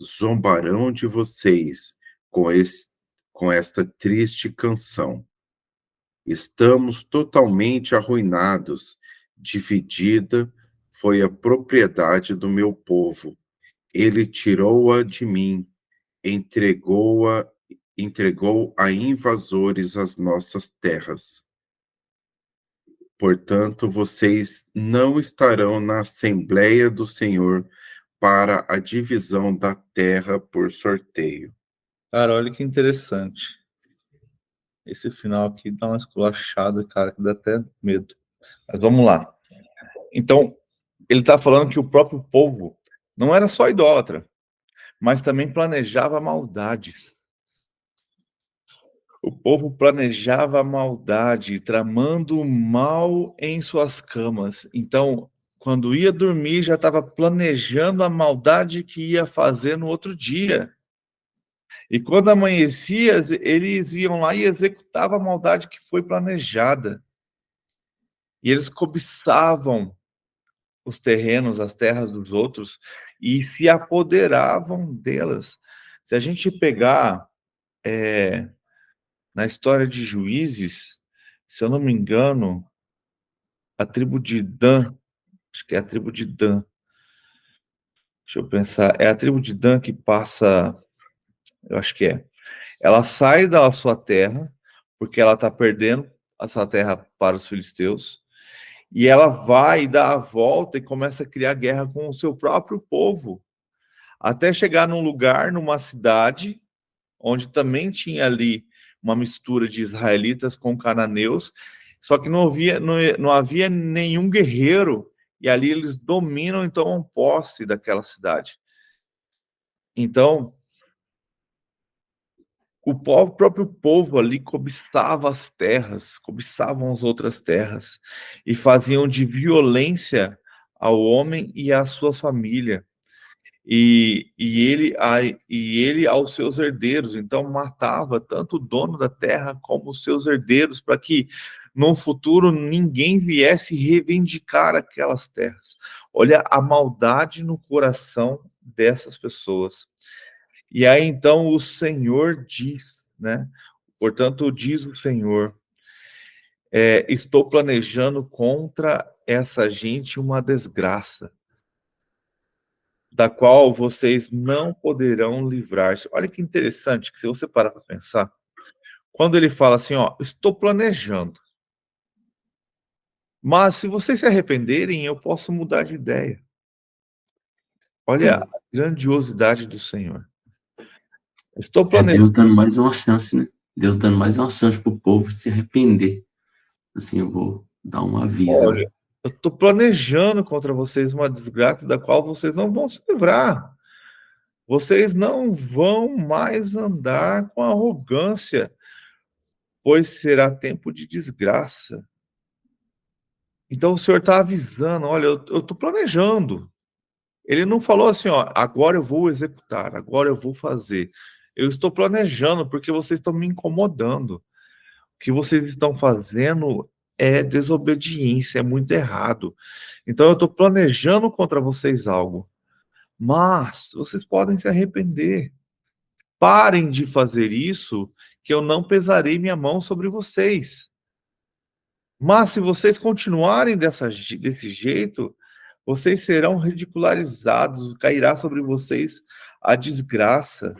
zombarão de vocês com esta triste canção. Estamos totalmente arruinados, dividida foi a propriedade do meu povo. Ele tirou-a de mim, entregou a invasores as nossas terras. Portanto, vocês não estarão na Assembleia do Senhor para a divisão da terra por sorteio. Cara, olha que interessante. Esse final aqui dá uma esculachada, cara, que dá até medo. Mas vamos lá. Então, ele está falando que o próprio povo não era só idólatra, mas também planejava maldades. O povo planejava maldade, tramando mal em suas camas. Então, quando ia dormir, já estava planejando a maldade que ia fazer no outro dia. E quando amanhecia, eles iam lá e executavam a maldade que foi planejada. E eles cobiçavam os terrenos, as terras dos outros e se apoderavam delas. Se a gente pegar na história de Juízes, se eu não me engano, a tribo de Dan, acho que é a tribo de Dan. Deixa eu pensar, é a tribo de Dan que passa, eu acho que é. Ela sai da sua terra, porque ela está perdendo a sua terra para os filisteus, e ela vai dar a volta e começa a criar guerra com o seu próprio povo, até chegar num lugar, numa cidade, onde também tinha ali uma mistura de israelitas com cananeus, só que não havia nenhum guerreiro, e ali eles dominam e tomam posse daquela cidade. Então, o próprio povo ali cobiçava as terras, cobiçavam as outras terras, e faziam de violência ao homem e à sua família. E ele aos seus herdeiros, então matava tanto o dono da terra como os seus herdeiros, para que no futuro ninguém viesse reivindicar aquelas terras. Olha a maldade no coração dessas pessoas. E aí então o Senhor diz, né? Portanto, diz o Senhor, estou planejando contra essa gente uma desgraça, da qual vocês não poderão livrar-se. Olha que interessante, que se você parar para pensar, quando ele fala assim, ó, estou planejando, mas se vocês se arrependerem, eu posso mudar de ideia. Olha a grandiosidade do Senhor. Estou planejando. Deus dando mais uma chance, né? Deus dando mais uma chance pro povo se arrepender. Assim, eu vou dá um aviso. Olha, eu estou planejando contra vocês uma desgraça da qual vocês não vão se livrar. Vocês não vão mais andar com arrogância, pois será tempo de desgraça. Então o Senhor está avisando, olha, eu estou planejando. Ele não falou assim, ó, agora eu vou executar, agora eu vou fazer. Eu estou planejando porque vocês estão me incomodando. O que vocês estão fazendo é desobediência, é muito errado. Então eu estou planejando contra vocês algo. Mas vocês podem se arrepender. Parem de fazer isso, que eu não pesarei minha mão sobre vocês. Mas se vocês continuarem desse jeito, vocês serão ridicularizados, cairá sobre vocês a desgraça.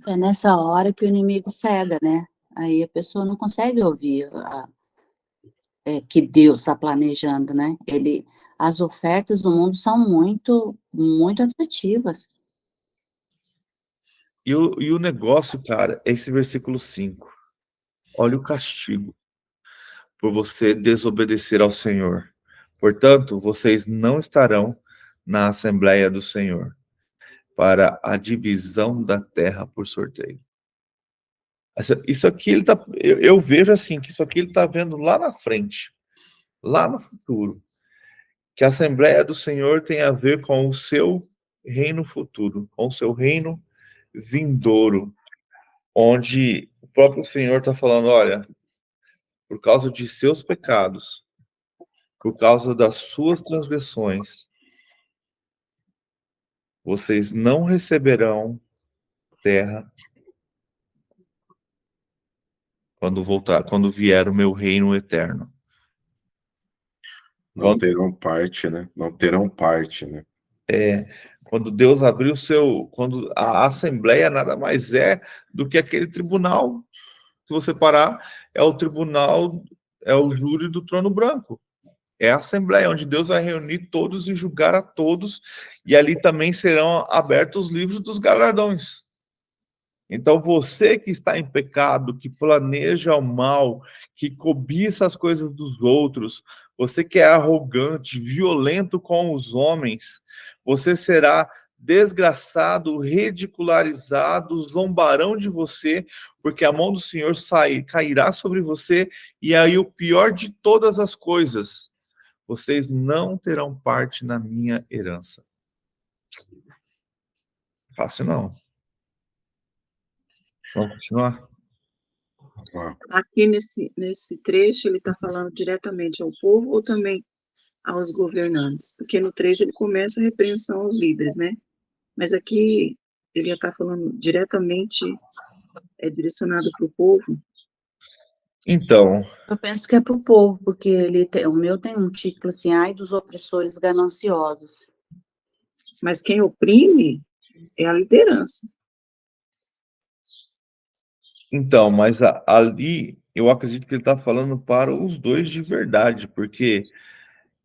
É nessa hora que o inimigo cega, né? Aí a pessoa não consegue ouvir que Deus está planejando, né? As ofertas do mundo são muito, muito atrativas. E o negócio, cara, é esse versículo 5. Olha o castigo por você desobedecer ao Senhor. Portanto, vocês não estarão na Assembleia do Senhor para a divisão da terra por sorteio. Isso aqui eu vejo assim, que isso aqui ele está vendo lá na frente, lá no futuro, que a Assembleia do Senhor tem a ver com o seu reino futuro, com o seu reino vindouro, onde o próprio Senhor está falando, olha, por causa de seus pecados, por causa das suas transgressões, vocês não receberão terra quando vier o meu reino eterno. Não terão parte, né? Não terão parte, né? Quando Deus abriu quando a Assembleia nada mais é do que aquele tribunal, se você parar, é o tribunal, é o júri do trono branco. É a Assembleia, onde Deus vai reunir todos e julgar a todos, e ali também serão abertos os livros dos galardões. Então, você que está em pecado, que planeja o mal, que cobiça as coisas dos outros, você que é arrogante, violento com os homens, você será desgraçado, ridicularizado, zombarão de você, porque a mão do Senhor cairá sobre você, e aí o pior de todas as coisas, vocês não terão parte na minha herança. Fácil não. Vamos continuar? Aqui nesse trecho, ele está falando diretamente ao povo ou também aos governantes? Porque no trecho ele começa a repreensão aos líderes, né? Mas aqui ele está falando diretamente, direcionado para o povo. Então, Eu penso que é para o povo, porque o meu tem um título assim, ai dos opressores gananciosos. Mas quem oprime é a liderança. Então, mas ali eu acredito que ele está falando para os dois de verdade, porque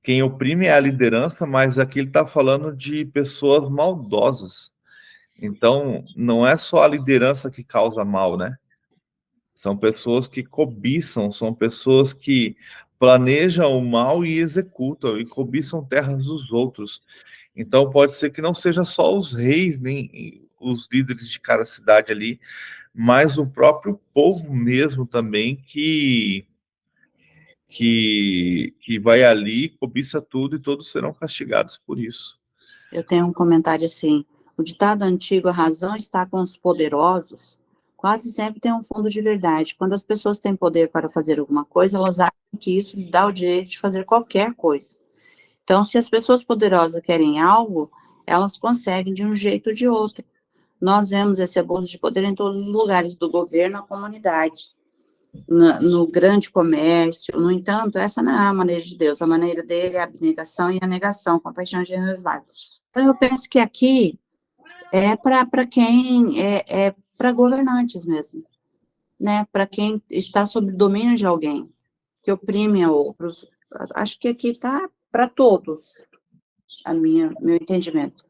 quem oprime é a liderança, mas aqui ele está falando de pessoas maldosas. Então, não é só a liderança que causa mal, né? São pessoas que cobiçam, são pessoas que planejam o mal e executam, e cobiçam terras dos outros. Então, pode ser que não seja só os reis, nem os líderes de cada cidade ali, mas o próprio povo mesmo também que vai ali, cobiça tudo e todos serão castigados por isso. Eu tenho um comentário assim, o ditado antigo, a razão está com os poderosos, quase sempre tem um fundo de verdade. Quando as pessoas têm poder para fazer alguma coisa, elas acham que isso lhe dá o direito de fazer qualquer coisa. Então, se as pessoas poderosas querem algo, elas conseguem de um jeito ou de outro. Nós vemos esse abuso de poder em todos os lugares, do governo à comunidade, no grande comércio. No entanto, essa não é a maneira de Deus. A maneira dele é a abnegação e a negação, compaixão e generosidade. Então, eu penso que aqui é para quem é para governantes mesmo, né? Para quem está sob domínio de alguém, que oprime a outros. Acho que aqui está para todos, meu entendimento.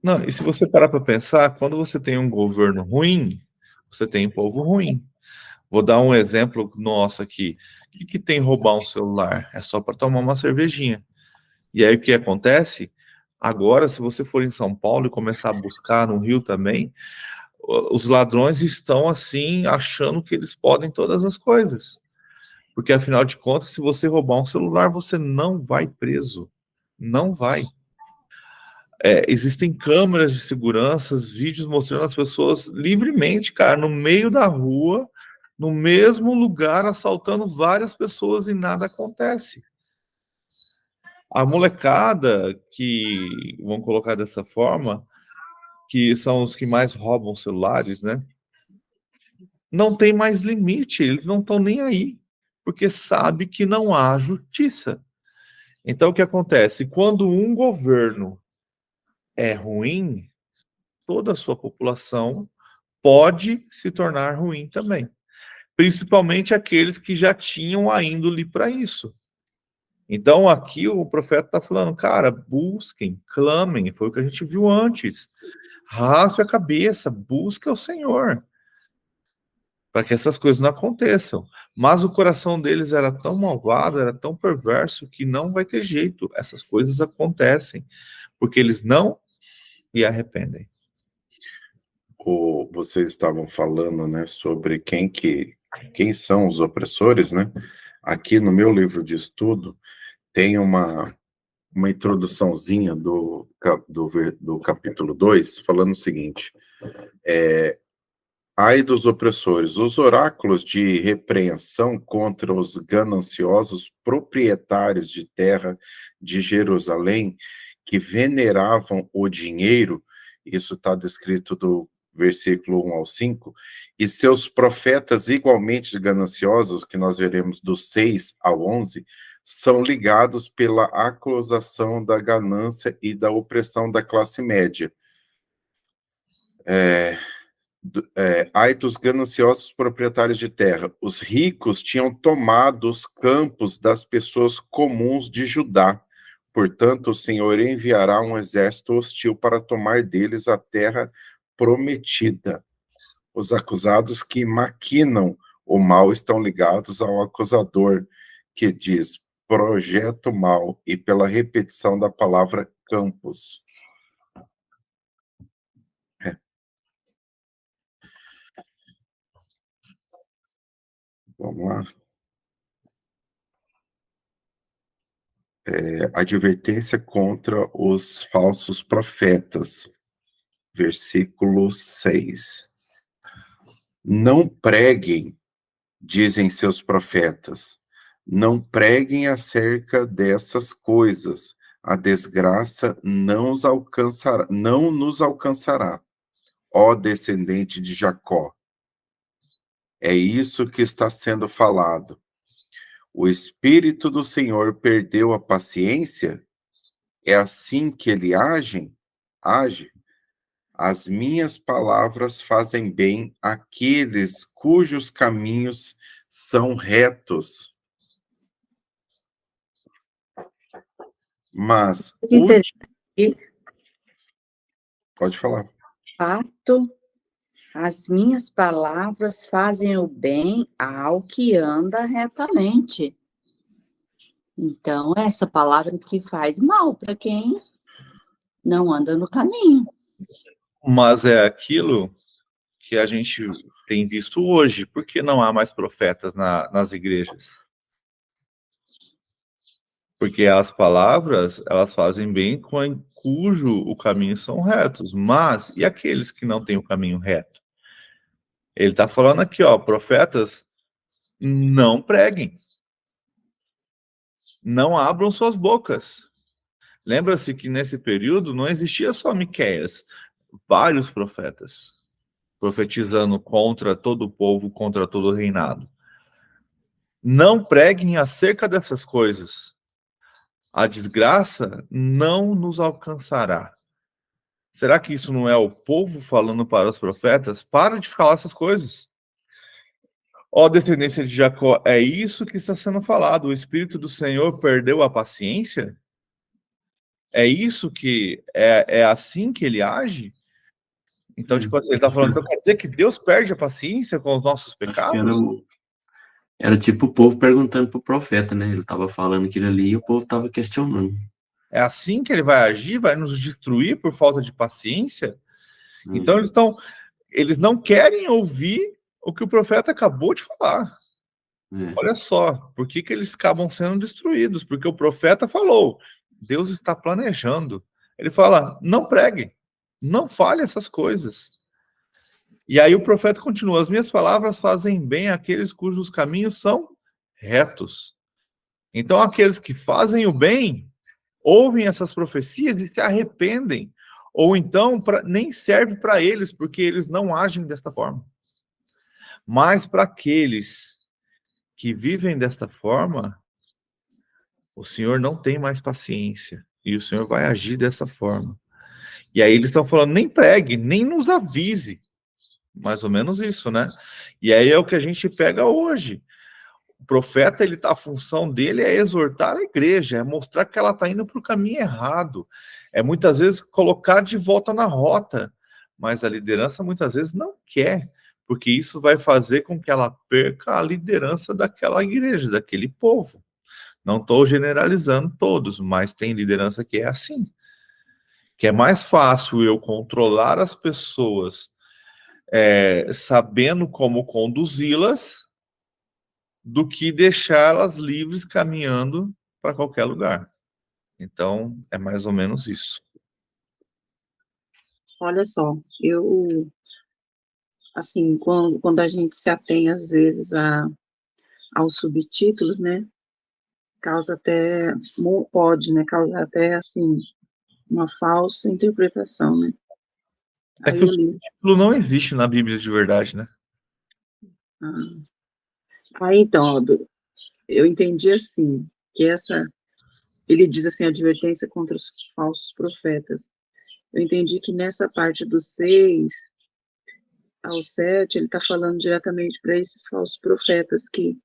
Não, e se você parar para pensar, quando você tem um governo ruim, você tem um povo ruim. Vou dar um exemplo nosso aqui. O que tem roubar um celular? É só para tomar uma cervejinha. E aí o que acontece? Agora, se você for em São Paulo e começar a buscar no Rio também, os ladrões estão assim, achando que eles podem todas as coisas. Porque, afinal de contas, se você roubar um celular, você não vai preso. Não vai. Existem câmeras de segurança, vídeos mostrando as pessoas livremente, cara, no meio da rua, no mesmo lugar, assaltando várias pessoas e nada acontece. A molecada, que vamos colocar dessa forma, que são os que mais roubam celulares, né? Não tem mais limite, eles não estão nem aí, porque sabe que não há justiça. Então, o que acontece? Quando um governo é ruim, toda a sua população pode se tornar ruim também. Principalmente aqueles que já tinham a índole para isso. Então, aqui o profeta está falando, cara, busquem, clamem, foi o que a gente viu antes. Raspe a cabeça, busque o Senhor, para que essas coisas não aconteçam. Mas o coração deles era tão malvado, era tão perverso, que não vai ter jeito. Essas coisas acontecem, porque eles não se arrependem. Vocês estavam falando, né, sobre quem são os opressores, né? Aqui no meu livro de estudo tem uma introduçãozinha do capítulo 2, falando o seguinte: ai dos opressores, os oráculos de repreensão contra os gananciosos proprietários de terra de Jerusalém, que veneravam o dinheiro, isso está descrito do versículo 1 ao 5, e seus profetas igualmente gananciosos, que nós veremos do 6 ao 11, são ligados pela acusação da ganância e da opressão da classe média. Ai dos gananciosos proprietários de terra. Os ricos tinham tomado os campos das pessoas comuns de Judá. Portanto, o Senhor enviará um exército hostil para tomar deles a terra prometida. Os acusados que maquinam o mal estão ligados ao acusador, que diz projeto mal, e pela repetição da palavra campos. Vamos lá. Advertência contra os falsos profetas. Versículo 6. Não preguem, dizem seus profetas, não preguem acerca dessas coisas. A desgraça não nos alcançará, ó descendente de Jacó. É isso que está sendo falado. O Espírito do Senhor perdeu a paciência? É assim que ele age? As minhas palavras fazem bem àqueles cujos caminhos são retos. Mas pode falar. Fato, as minhas palavras fazem o bem ao que anda retamente. Então, essa palavra que faz mal para quem não anda no caminho. Mas é aquilo que a gente tem visto hoje. Por que não há mais profetas nas igrejas? Porque as palavras, elas fazem bem cujo o caminho são retos. Mas, e aqueles que não têm o caminho reto? Ele está falando aqui, ó, profetas, não preguem. Não abram suas bocas. Lembra-se que nesse período não existia só Miqueias, vários profetas profetizando contra todo o povo, contra todo o reinado. Não preguem acerca dessas coisas. A desgraça não nos alcançará. Será que isso não é o povo falando para os profetas? Para de falar essas coisas. Ó descendência de Jacó, é isso que está sendo falado. O Espírito do Senhor perdeu a paciência? É isso que é assim que ele age? Então, tipo assim, ele tá falando, então quer dizer que Deus perde a paciência com os nossos Acho que pecados? era tipo o povo perguntando pro profeta, né? Ele tava falando aquilo ali e o povo tava questionando. É assim que ele vai agir? Vai nos destruir por falta de paciência? Então, eles não querem ouvir o que o profeta acabou de falar. Olha só, por que eles acabam sendo destruídos? Porque o profeta falou, Deus está planejando. Ele fala, não pregue, não fale essas coisas. E aí o profeta continua, as minhas palavras fazem bem àqueles cujos caminhos são retos. Então aqueles que fazem o bem, ouvem essas profecias e se arrependem. Ou então nem serve para eles, porque eles não agem desta forma. Mas para aqueles que vivem desta forma, o Senhor não tem mais paciência. E o Senhor vai agir dessa forma. E aí eles estão falando, nem pregue, nem nos avise. Mais ou menos isso, né? E aí é o que a gente pega hoje. O profeta, a função dele é exortar a igreja, é mostrar que ela está indo para o caminho errado. É muitas vezes colocar de volta na rota. Mas a liderança muitas vezes não quer, porque isso vai fazer com que ela perca a liderança daquela igreja, daquele povo. Não estou generalizando todos, mas tem liderança que é assim. Que é mais fácil eu controlar as pessoas sabendo como conduzi-las do que deixá-las livres caminhando para qualquer lugar. Então, é mais ou menos isso. Olha só, assim, quando a gente se atém, às vezes, aos subtítulos, né, pode, né, causar até, assim, uma falsa interpretação, né. É que o subtítulo não existe na Bíblia de verdade, né? Aí, então, ó, eu entendi assim, que ele diz assim, advertência contra os falsos profetas. Eu entendi que nessa parte do 6 ao 7, ele está falando diretamente para esses falsos profetas, que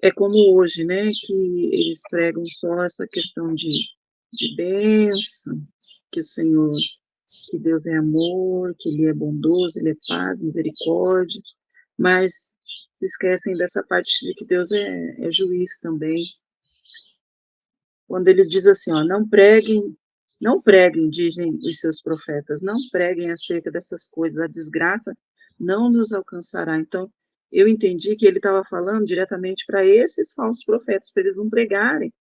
é como hoje, né, que eles pregam só essa questão de bênção, que o Senhor, que Deus é amor, que Ele é bondoso, Ele é paz, misericórdia, mas se esquecem dessa parte de que Deus é juiz também. Quando ele diz assim, ó, não preguem, dizem os seus profetas, não preguem acerca dessas coisas, a desgraça não nos alcançará. Então, eu entendi que ele estava falando diretamente para esses falsos profetas, para eles não pregarem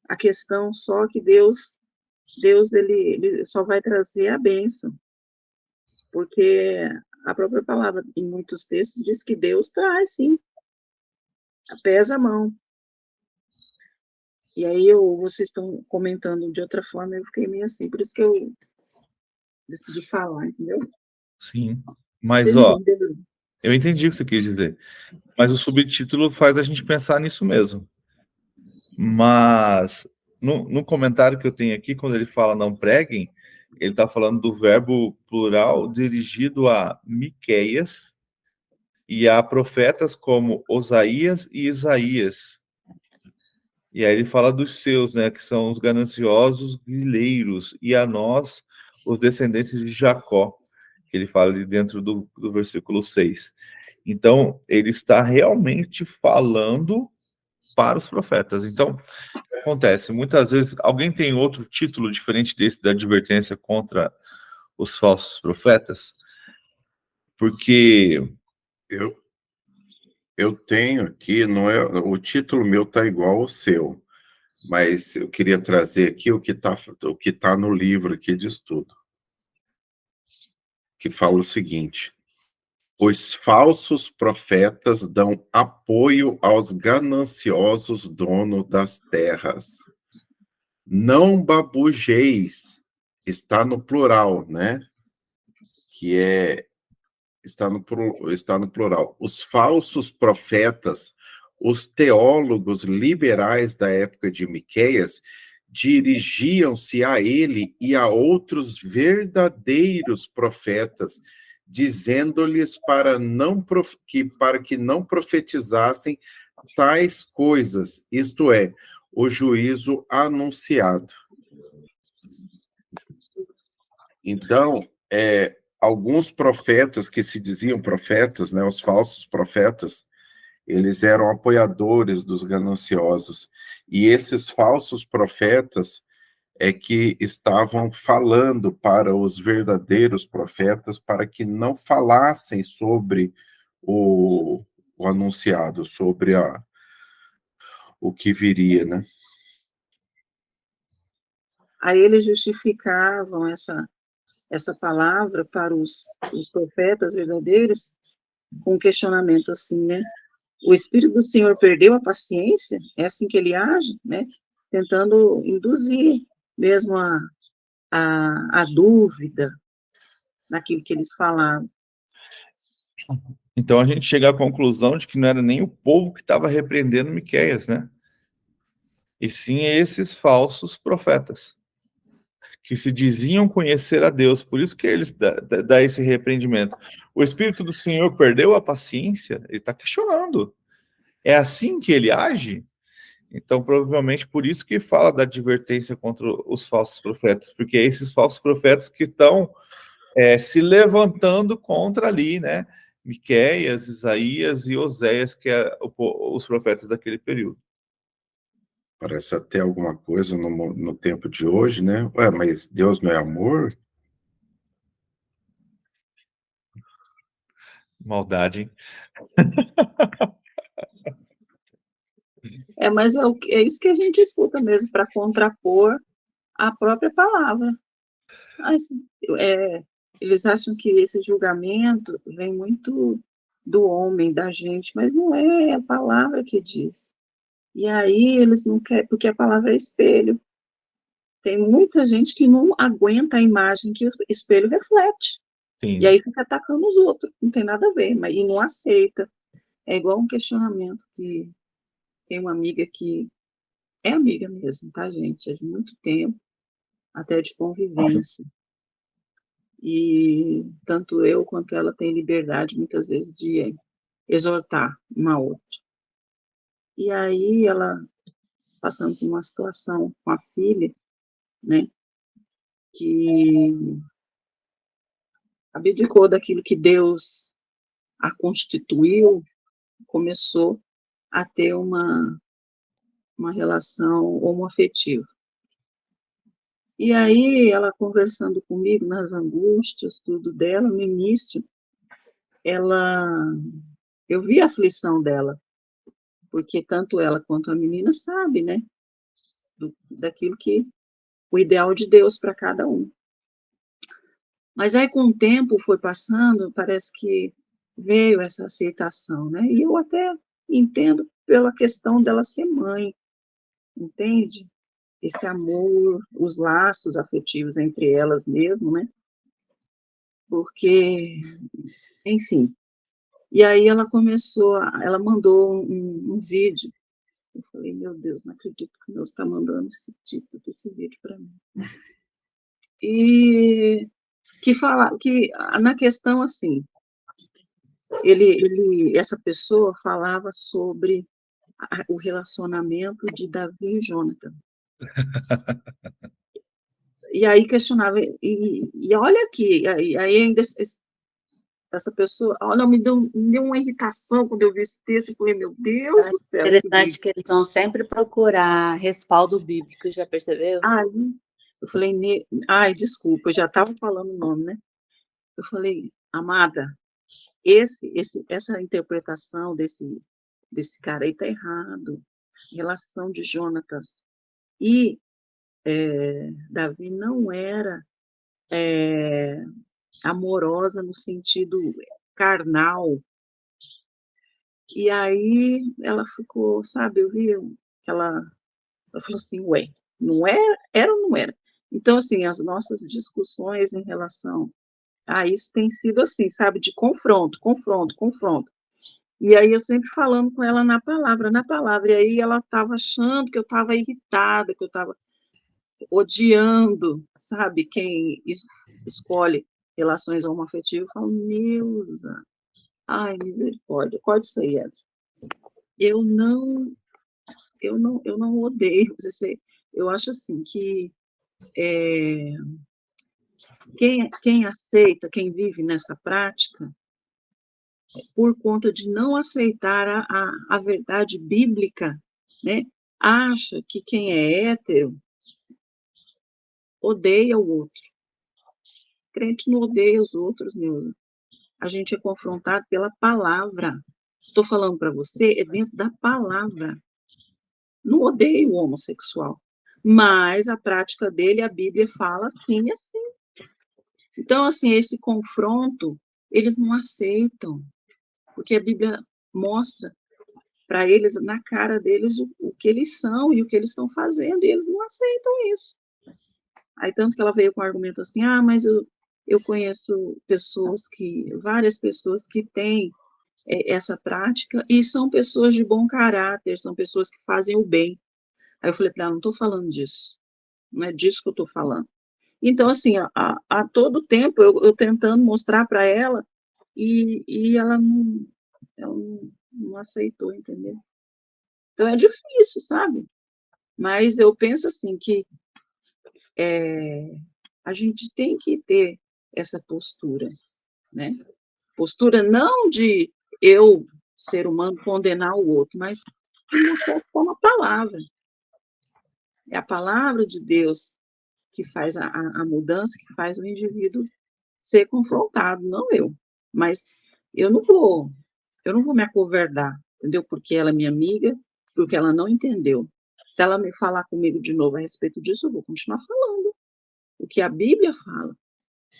a questão só que Deus ele só vai trazer a bênção, porque a própria palavra, em muitos textos, diz que Deus traz, sim, pesa a mão. E aí vocês estão comentando de outra forma, eu fiquei meio assim, por isso que eu decidi falar, entendeu? Sim, mas Vocês ó, entenderam? eu entendi o que você quis dizer. Mas o subtítulo faz a gente pensar nisso mesmo. Mas no comentário que eu tenho aqui, quando ele fala não preguem, ele está falando do verbo plural dirigido a Miqueias e a profetas como Osaías e Isaías. E aí ele fala dos seus, né, que são os gananciosos grileiros, e a nós, os descendentes de Jacó, que ele fala ali dentro do versículo 6. Então, ele está realmente falando para os profetas. Então, o que acontece? Muitas vezes, alguém tem outro título diferente desse, da advertência contra os falsos profetas? Porque... Eu tenho aqui, não é, o título meu está igual ao seu, mas eu queria trazer aqui o que tá no livro aqui de estudo, que fala o seguinte: os falsos profetas dão apoio aos gananciosos donos das terras. Não babujeis, está no plural, né? Que está no plural. Os falsos profetas, os teólogos liberais da época de Miqueias, dirigiam-se a ele e a outros verdadeiros profetas, dizendo-lhes para que não profetizassem tais coisas, isto é, o juízo anunciado. Então, alguns profetas que se diziam profetas, né, os falsos profetas, eles eram apoiadores dos gananciosos. E esses falsos profetas é que estavam falando para os verdadeiros profetas para que não falassem sobre o anunciado, sobre o que viria, né? Aí eles justificavam essa palavra para os profetas verdadeiros com um questionamento assim, né? O Espírito do Senhor perdeu a paciência? É assim que ele age, né? Tentando induzir mesmo a dúvida naquilo que eles falavam. Então a gente chega à conclusão de que não era nem o povo que estava repreendendo Miqueias, né? E sim esses falsos profetas, que se diziam conhecer a Deus, por isso que eles dá esse repreendimento. O Espírito do Senhor perdeu a paciência? Ele está questionando. É assim que ele age? Então, provavelmente, por isso que fala da advertência contra os falsos profetas, porque é esses falsos profetas que estão se levantando contra ali, né? Miqueias, Isaías e Oséias, que é os profetas daquele período. Parece até alguma coisa no tempo de hoje, né? Ué, mas Deus não é amor? Maldade, hein? Mas é isso que a gente escuta mesmo, para contrapor a própria palavra. Mas, eles acham que esse julgamento vem muito do homem, da gente, mas não é a palavra que diz. E aí eles não querem, porque a palavra é espelho. Tem muita gente que não aguenta a imagem que o espelho reflete. Sim. E aí fica atacando os outros, não tem nada a ver, mas, e não aceita. É igual um questionamento que tem uma amiga que é amiga mesmo, tá, gente? É de muito tempo, até de convivência. E tanto eu quanto ela tem liberdade, muitas vezes, de exortar uma outra. E aí ela, passando por uma situação com a filha, né, que abdicou daquilo que Deus a constituiu, começou a ter uma relação homoafetiva. E aí, ela conversando comigo nas angústias, tudo dela, no início, eu vi a aflição dela, porque tanto ela quanto a menina sabe, né, daquilo que, o ideal de Deus para cada um. Mas aí, com o tempo foi passando, parece que veio essa aceitação, né, e eu até entendo pela questão dela ser mãe, entende? Esse amor, os laços afetivos entre elas mesmo, né, porque, enfim. E aí ela ela mandou um vídeo. Eu falei, meu Deus, não acredito que Deus está mandando esse vídeo para mim. E que fala, que na questão assim, essa pessoa falava sobre o relacionamento de Davi e Jonathan. E aí questionava, e olha aqui, aí ainda essa pessoa, olha, me deu uma irritação quando eu vi esse texto, eu falei, meu Deus do céu. Interessante que eles vão sempre procurar respaldo bíblico, já percebeu? Aí, eu falei, ai, desculpa, eu já estava falando o nome, né? Eu falei, amada, essa interpretação desse cara aí está errado. Relação de Jonatas e Davi não era amorosa no sentido carnal. E aí ela ficou, sabe, eu vi que ela falou assim, ué, não era ou não era? Então, assim, as nossas discussões em relação a isso tem sido assim, sabe, de confronto. E aí eu sempre falando com ela na palavra, e aí ela estava achando que eu estava irritada, que eu estava odiando, sabe, quem escolhe relações homoafetivas. Eu falo, Neuza, ai, misericórdia, pode ser, Edson. Eu não odeio, eu acho assim que Quem aceita, quem vive nessa prática, por conta de não aceitar a verdade bíblica, né, acha que quem é hétero odeia o outro. Crente não odeia os outros, Neuza. A gente é confrontado pela palavra. Estou falando para você, é dentro da palavra. Não odeio o homossexual, mas a prática dele, a Bíblia fala assim e assim. Então, assim, esse confronto, eles não aceitam, porque a Bíblia mostra para eles, na cara deles, o que eles são e o que eles estão fazendo, e eles não aceitam isso. Aí, tanto que ela veio com o argumento assim, mas eu conheço várias pessoas que têm essa prática, e são pessoas de bom caráter, são pessoas que fazem o bem. Aí eu falei para ela, não estou falando disso, não é disso que eu estou falando. Então, assim, a todo tempo, eu tentando mostrar para ela, e ela não aceitou, entendeu? Então, é difícil, sabe? Mas eu penso, assim, que a gente tem que ter essa postura, né? Postura não de eu, ser humano, condenar o outro, mas de mostrar como a palavra. É a palavra de Deus que faz a mudança, que faz o indivíduo ser confrontado, não eu. Mas eu não vou me acovardar, entendeu? Porque ela é minha amiga, porque ela não entendeu. Se ela me falar comigo de novo a respeito disso, eu vou continuar falando o que a Bíblia fala.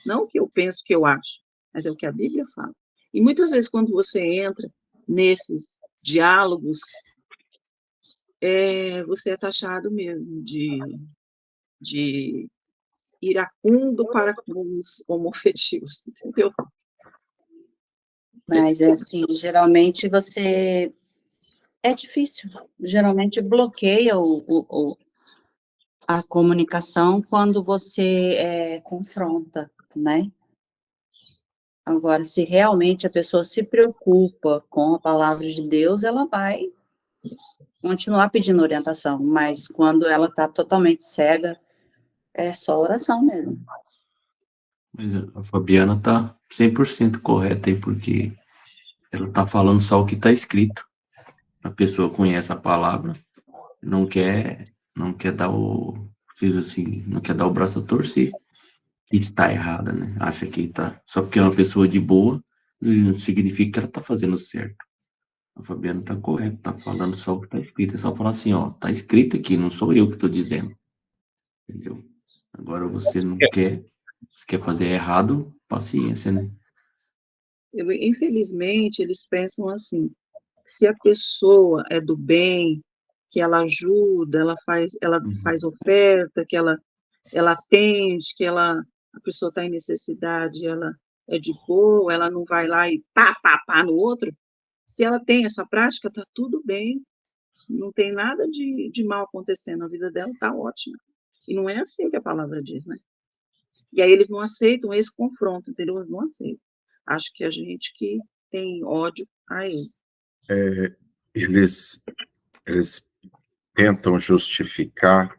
Não o que eu penso, o que eu acho, mas é o que a Bíblia fala. E muitas vezes, quando você entra nesses diálogos, você é taxado mesmo de iracundo para com os homoafetivos, entendeu? Mas, assim, geralmente é difícil. Geralmente bloqueia a comunicação quando você confronta, né? Agora, se realmente a pessoa se preocupa com a palavra de Deus, ela vai continuar pedindo orientação, mas quando ela está totalmente cega, é só oração mesmo. Mas a Fabiana tá 100% correta aí, porque ela tá falando só o que tá escrito. A pessoa conhece a palavra, não quer dar diz assim, não quer dar o braço a torcer. Que está errada, né? Acha que tá, só porque é uma pessoa de boa, não significa que ela tá fazendo certo. A Fabiana tá correta, tá falando só o que tá escrito. É só falar assim, ó, tá escrito aqui, não sou eu que tô dizendo. Entendeu? Agora você não quer, você quer fazer errado, paciência, né? Infelizmente, eles pensam assim, se a pessoa é do bem, que ela ajuda, ela faz oferta, que ela atende, a pessoa está em necessidade, ela é de boa, ela não vai lá e pá no outro. Se ela tem essa prática, está tudo bem, não tem nada de mal acontecendo, a vida dela está ótima. E não é assim que a palavra diz, né? E aí eles não aceitam esse confronto, entendeu? Eles não aceitam. Acho que a gente que tem ódio a eles. Eles tentam justificar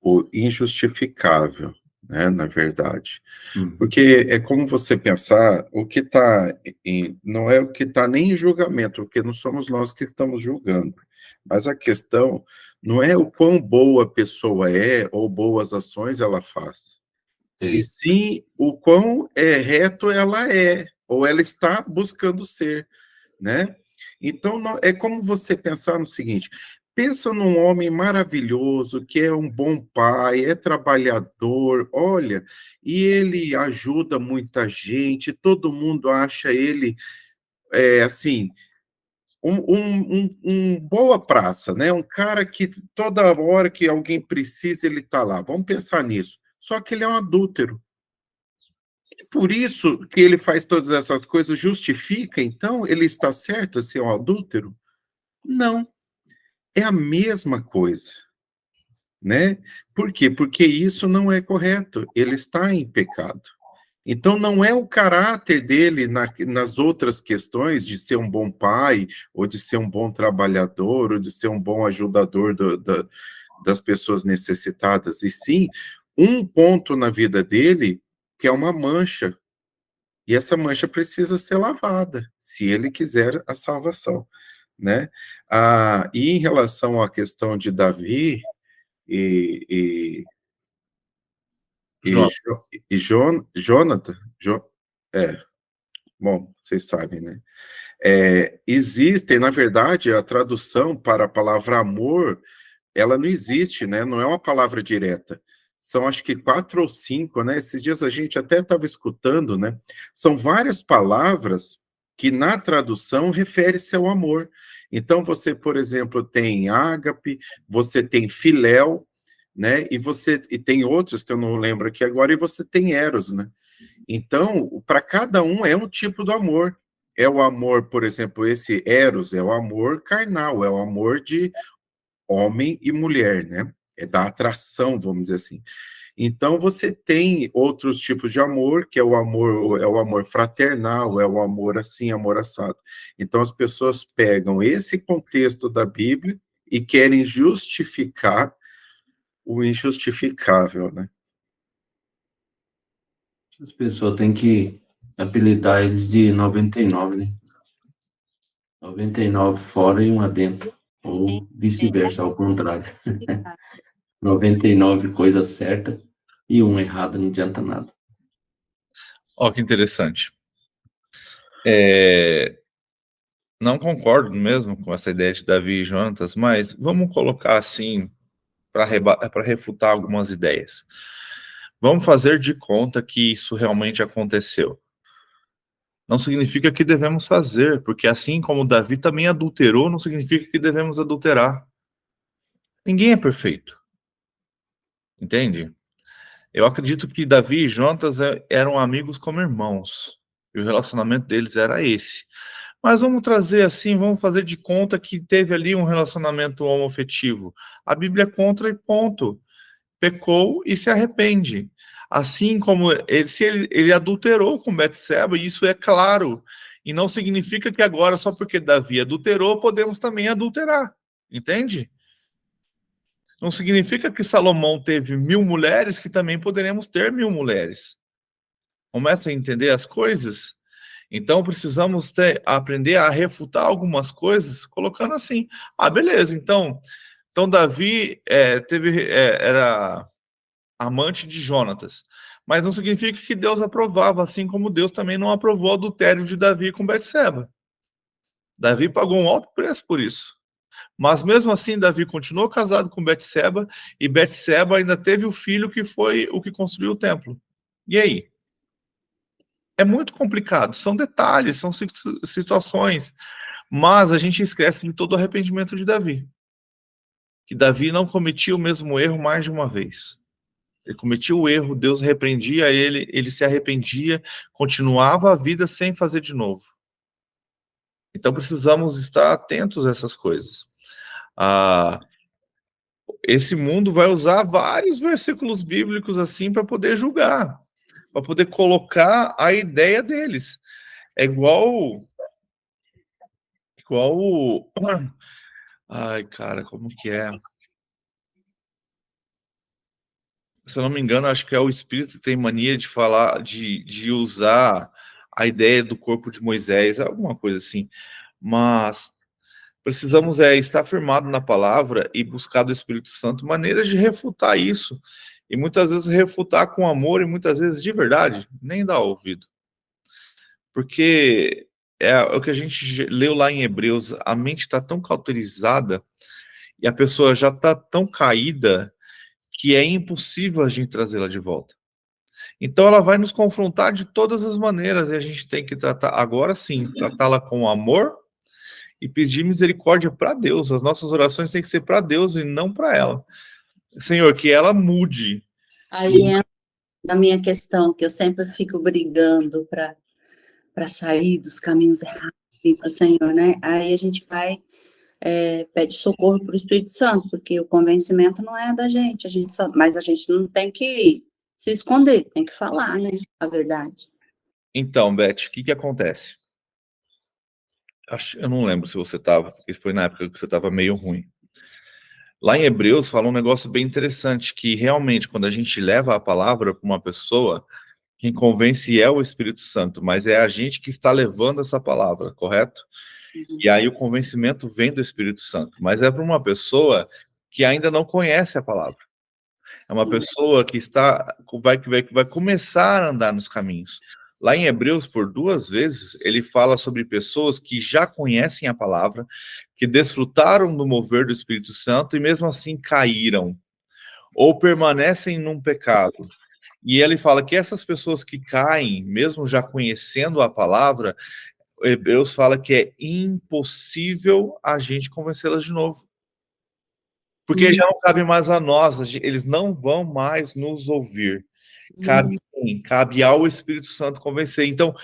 o injustificável, né, na verdade. Porque é como você pensar, o que está não é o que está nem em julgamento, porque não somos nós que estamos julgando. Mas a questão não é o quão boa a pessoa é ou boas ações ela faz. E sim o quão reto ela é, ou ela está buscando ser, né? Então, é como você pensar no seguinte, pensa num homem maravilhoso, que é um bom pai, é trabalhador, olha, e ele ajuda muita gente, todo mundo acha ele, assim, um boa praça, né? Um cara que toda hora que alguém precisa, ele está lá. Vamos pensar nisso. Só que ele é um adúltero. E por isso que ele faz todas essas coisas, justifica, então, ele está certo a ser um adúltero? Não. É a mesma coisa, né? Por quê? Porque isso não é correto, ele está em pecado. Então, não é o caráter dele nas outras questões de ser um bom pai, ou de ser um bom trabalhador, ou de ser um bom ajudador das pessoas necessitadas, e sim, um ponto na vida dele que é uma mancha. E essa mancha precisa ser lavada, se ele quiser a salvação, né? E em relação à questão de Davi e, e, João. Jonathan, bom, vocês sabem, né? Existem, na verdade, a tradução para a palavra amor, ela não existe, né? Não é uma palavra direta. São, acho que 4 ou 5, né? Esses dias a gente até estava escutando, né? São várias palavras que na tradução refere-se ao amor. Então, você, por exemplo, tem ágape, você tem filéu, né? E tem outros que eu não lembro aqui agora, e você tem eros, né? Então, para cada um é um tipo do amor. É o amor, por exemplo, esse eros é o amor carnal, é o amor de homem e mulher, né? É da atração, vamos dizer assim. Então, você tem outros tipos de amor, que é o amor fraternal, é o amor assim, amor assado. Então, as pessoas pegam esse contexto da Bíblia e querem justificar o injustificável, né? As pessoas têm que apelidar eles de 99, né? 99 fora e um adentro. Ou vice-versa, ao contrário. 99 coisa certa e um errado, não adianta nada. Ó, que interessante. Não concordo mesmo com essa ideia de Davi e Jonatas, mas vamos colocar assim para refutar algumas ideias. Vamos fazer de conta que isso realmente aconteceu. Não significa que devemos fazer, porque assim como Davi também adulterou, não significa que devemos adulterar. Ninguém é perfeito. Entende? Eu acredito que Davi e Jonatas eram amigos como irmãos. E o relacionamento deles era esse. Mas vamos trazer assim, vamos fazer de conta que teve ali um relacionamento homoafetivo. A Bíblia é contra e ponto. Pecou e se arrepende. Assim como ele adulterou com Betseba, e isso é claro. E não significa que agora, só porque Davi adulterou, podemos também adulterar. Entende? Não significa que Salomão teve 1000 mulheres, que também poderemos ter 1000 mulheres. Começa a entender as coisas? Então precisamos aprender a refutar algumas coisas, colocando assim: beleza, então Davi era amante de Jonatas, mas não significa que Deus aprovava, assim como Deus também não aprovou o adultério de Davi com Betseba. Davi pagou um alto preço por isso. Mas mesmo assim, Davi continuou casado com Betseba, e Betseba ainda teve o filho que foi o que construiu o templo. E aí? É muito complicado, são detalhes, são situações, mas a gente esquece de todo o arrependimento de Davi. Que Davi não cometia o mesmo erro mais de uma vez. Ele cometia o erro, Deus repreendia ele, ele se arrependia, continuava a vida sem fazer de novo. Então precisamos estar atentos a essas coisas. Esse mundo vai usar vários versículos bíblicos assim para poder julgar, para poder colocar a ideia deles. É igual ai, cara, como que é? Se eu não me engano, acho que é o Espírito que tem mania de falar, de usar a ideia do corpo de Moisés, alguma coisa assim. Mas precisamos estar firmado na palavra e buscar do Espírito Santo maneiras de refutar isso. E muitas vezes refutar com amor e muitas vezes de verdade, nem dá ouvido. Porque é o que a gente leu lá em Hebreus, a mente está tão cauterizada e a pessoa já está tão caída que é impossível a gente trazê-la de volta. Então ela vai nos confrontar de todas as maneiras e a gente tem que tratar, agora sim, tratá-la com amor e pedir misericórdia para Deus. As nossas orações têm que ser para Deus e não para ela. Senhor, que ela mude. Aí entra na minha questão, que eu sempre fico brigando para sair dos caminhos errados e para o Senhor, né? Aí a gente vai, pede socorro para o Espírito Santo, porque o convencimento não é da gente, mas a gente não tem que se esconder, tem que falar, né? A verdade. Então, Beth, o que acontece? Eu não lembro se você estava, porque foi na época que você estava meio ruim. Lá em Hebreus fala um negócio bem interessante, que realmente quando a gente leva a palavra para uma pessoa, Quem convence é o Espírito Santo, mas é a gente que está levando essa palavra, correto? E aí o convencimento vem do Espírito Santo, mas é para uma pessoa que ainda não conhece a palavra. É uma pessoa que vai começar a andar nos caminhos. Lá em Hebreus, por 2 vezes, ele fala sobre pessoas que já conhecem a palavra, que desfrutaram do mover do Espírito Santo e mesmo assim caíram, ou permanecem num pecado. E ele fala que essas pessoas que caem, mesmo já conhecendo a palavra, Hebreus fala que é impossível a gente convencê-las de novo. Porque já não cabe mais a nós, eles não vão mais nos ouvir. Cabe ao Espírito Santo convencer. Então,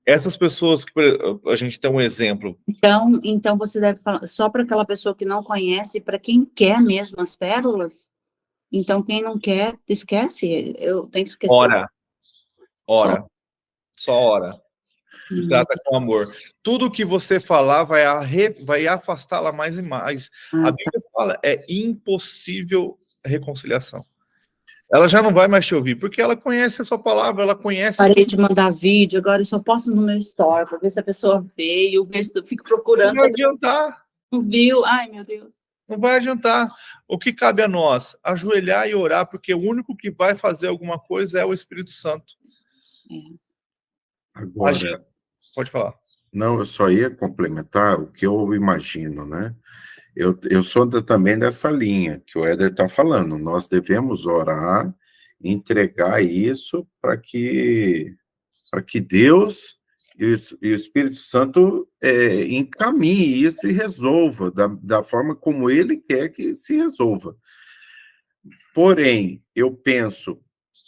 essas pessoas que a gente tem um exemplo. Então você deve falar só para aquela pessoa que não conhece, para quem quer mesmo as pérolas. Então, quem não quer, esquece. Eu tenho que esquecer. Ora. Só ora. E trata com amor. Tudo que você falar vai afastá-la mais e mais. A Bíblia fala, é impossível reconciliação. Ela já não vai mais te ouvir, porque ela conhece a sua palavra, ela conhece... Parei de mandar vídeo, agora eu só posto no meu story, para ver se a pessoa veio, ver se eu fico procurando. Não vai adiantar. Não viu? Ai, meu Deus. Não vai adiantar. O que cabe a nós? Ajoelhar e orar, porque o único que vai fazer alguma coisa é o Espírito Santo. Agora... Pode falar. Não, eu só ia complementar o que eu imagino, né? Eu sou também dessa linha que o Éder está falando. Nós devemos orar, entregar isso para que Deus e o Espírito Santo encaminhe isso e resolva da forma como Ele quer que se resolva. Porém, eu penso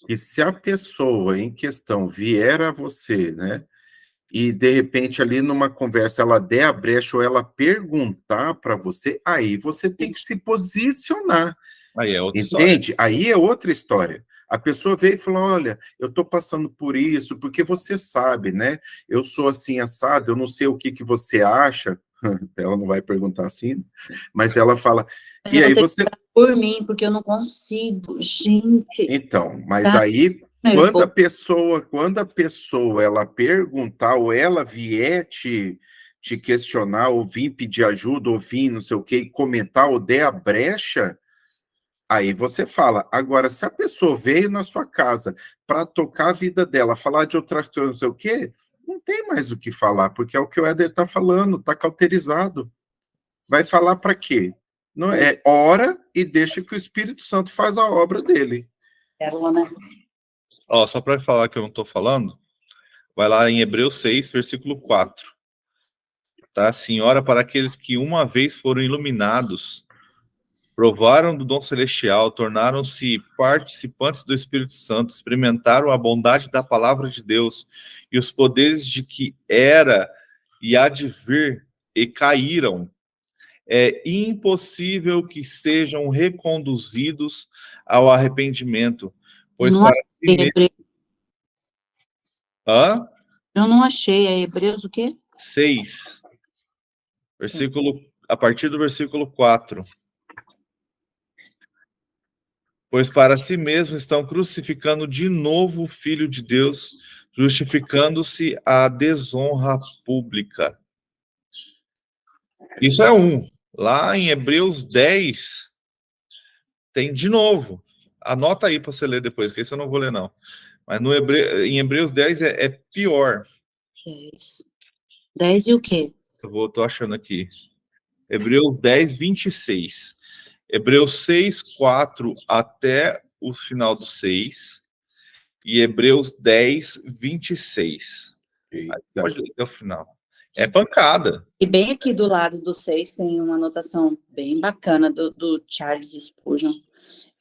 que se a pessoa em questão vier a você, né? E, de repente, ali numa conversa, ela der a brecha ou ela perguntar para você, aí você tem que se posicionar. Aí é outra Entende? história. Aí é outra história. A pessoa veio e falou, olha, eu estou passando por isso, porque você sabe, né? Eu sou assim, assado, eu não sei o que você acha. Ela não vai perguntar assim, mas ela fala... E aí você... Por mim, porque eu não consigo, gente. Então, mas aí... Quando a pessoa ela perguntar ou ela vier te questionar, ou vir pedir ajuda, ou vir não sei o que, e comentar, ou der a brecha, aí você fala. Agora, se a pessoa veio na sua casa para tocar a vida dela, falar de outra coisa, não sei o que, não tem mais o que falar, porque é o que o Éder está falando, está cauterizado. Vai falar para quê? Não é, ora e deixa que o Espírito Santo faz a obra dele. Só para falar que eu não estou falando, vai lá em Hebreus 6, versículo 4. Tá? Assim, ora para aqueles que uma vez foram iluminados, provaram do dom celestial, tornaram-se participantes do Espírito Santo, experimentaram a bondade da palavra de Deus e os poderes de que era e há de vir, e caíram. É impossível que sejam reconduzidos ao arrependimento, pois não para si mesmo... Hã? Eu não achei. É Hebreus o quê? 6, a partir do versículo 4. Pois para si mesmo estão crucificando de novo o Filho de Deus, justificando-se a desonra pública. Isso é um. Lá em Hebreus 10, tem de novo. Anota aí para você ler depois, que isso eu não vou ler, não. Mas em Hebreus 10 é pior. 10 e o quê? Tô achando aqui. Hebreus 10, 26. Hebreus 6, 4 até o final do 6. E Hebreus 10, 26. Aí pode ler até o final. É pancada. E bem aqui do lado do 6 tem uma anotação bem bacana do Charles Spurgeon,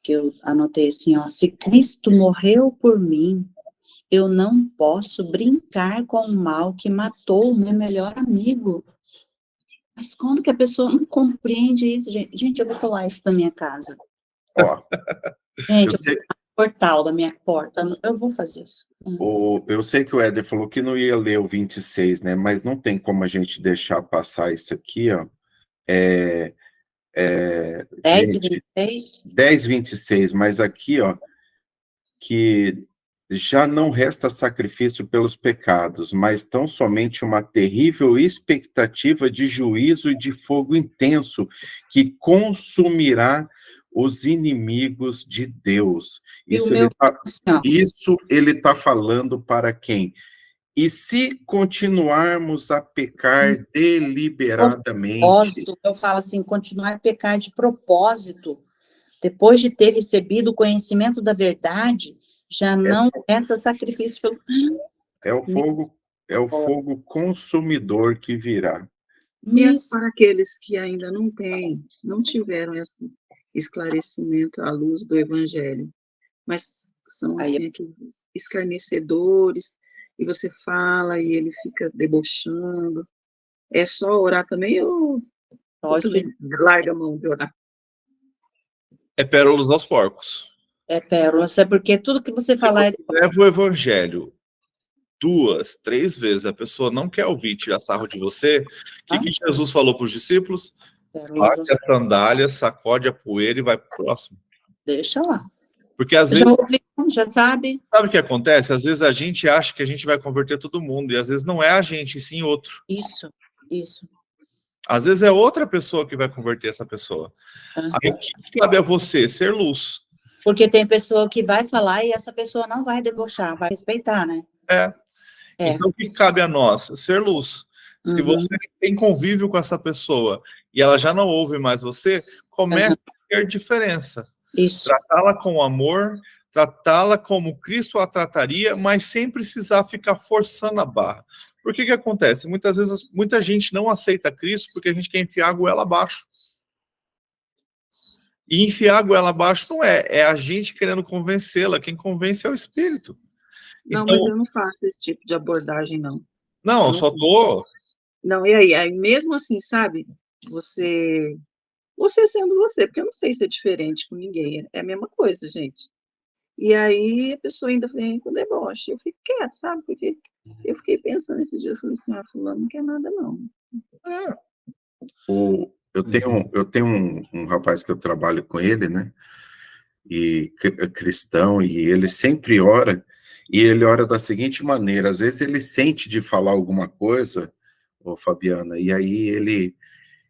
que eu anotei assim, ó: se Cristo morreu por mim, eu não posso brincar com o mal que matou o meu melhor amigo. Mas quando que a pessoa não compreende isso, gente? Gente, eu vou colar isso na minha casa. Ó, gente, portal da minha porta, eu vou fazer isso. Eu sei que o Éder falou que não ia ler o 26, né? Mas não tem como a gente deixar passar isso aqui, ó. 10 e 26? 10, 26, mas aqui, ó, que já não resta sacrifício pelos pecados, mas tão somente uma terrível expectativa de juízo e de fogo intenso que consumirá os inimigos de Deus. E o meu, assim, ó, Isso ele está falando para quem? E se continuarmos a pecar deliberadamente, propósito, eu falo assim, continuar a pecar de propósito, depois de ter recebido o conhecimento da verdade, já não resta sacrifício pelo... é o fogo consumidor que virá. E é Isso. para aqueles que ainda não tiveram esse esclarecimento à luz do Evangelho, mas são assim aqueles escarnecedores, e você fala e ele fica debochando. É só orar também ou também larga a mão de orar? É pérolas aos porcos. É pérolas, é porque tudo que você falar... Leva o evangelho 2, 3 vezes, a pessoa não quer ouvir, tirar sarro de você. O que Jesus falou para os discípulos? Bate a sandália, sacode a poeira e vai pro próximo. Deixa lá. Porque às vezes... Já ouviu, já sabe. Sabe o que acontece? Às vezes a gente acha que a gente vai converter todo mundo, e às vezes não é a gente, e sim outro. Isso. Às vezes é outra pessoa que vai converter essa pessoa. Aí o que cabe a você? Ser luz. Porque tem pessoa que vai falar e essa pessoa não vai debochar, vai respeitar, né? Então o que cabe a nós? Ser luz. Se você tem convívio com essa pessoa e ela já não ouve mais você, comece a ter diferença. Isso. Tratá-la com amor, tratá-la como Cristo a trataria, mas sem precisar ficar forçando a barra. Por que acontece? Muitas vezes, muita gente não aceita Cristo porque a gente quer enfiar a goela abaixo. E enfiar a goela abaixo não é a gente querendo convencê-la. Quem convence é o Espírito. Não, então, mas eu não faço esse tipo de abordagem, não. Não, eu só tô... Não, e aí mesmo assim, sabe, você sendo você, porque eu não sei ser diferente com ninguém, é a mesma coisa, gente. E aí a pessoa ainda vem com deboche, eu fico quieta, sabe, porque eu fiquei pensando esse dia, eu falei assim, fulano não quer nada, não. Eu tenho um rapaz que eu trabalho com ele, né, e é cristão, e ele sempre ora, e ele ora da seguinte maneira, às vezes ele sente de falar alguma coisa, ô Fabiana, e aí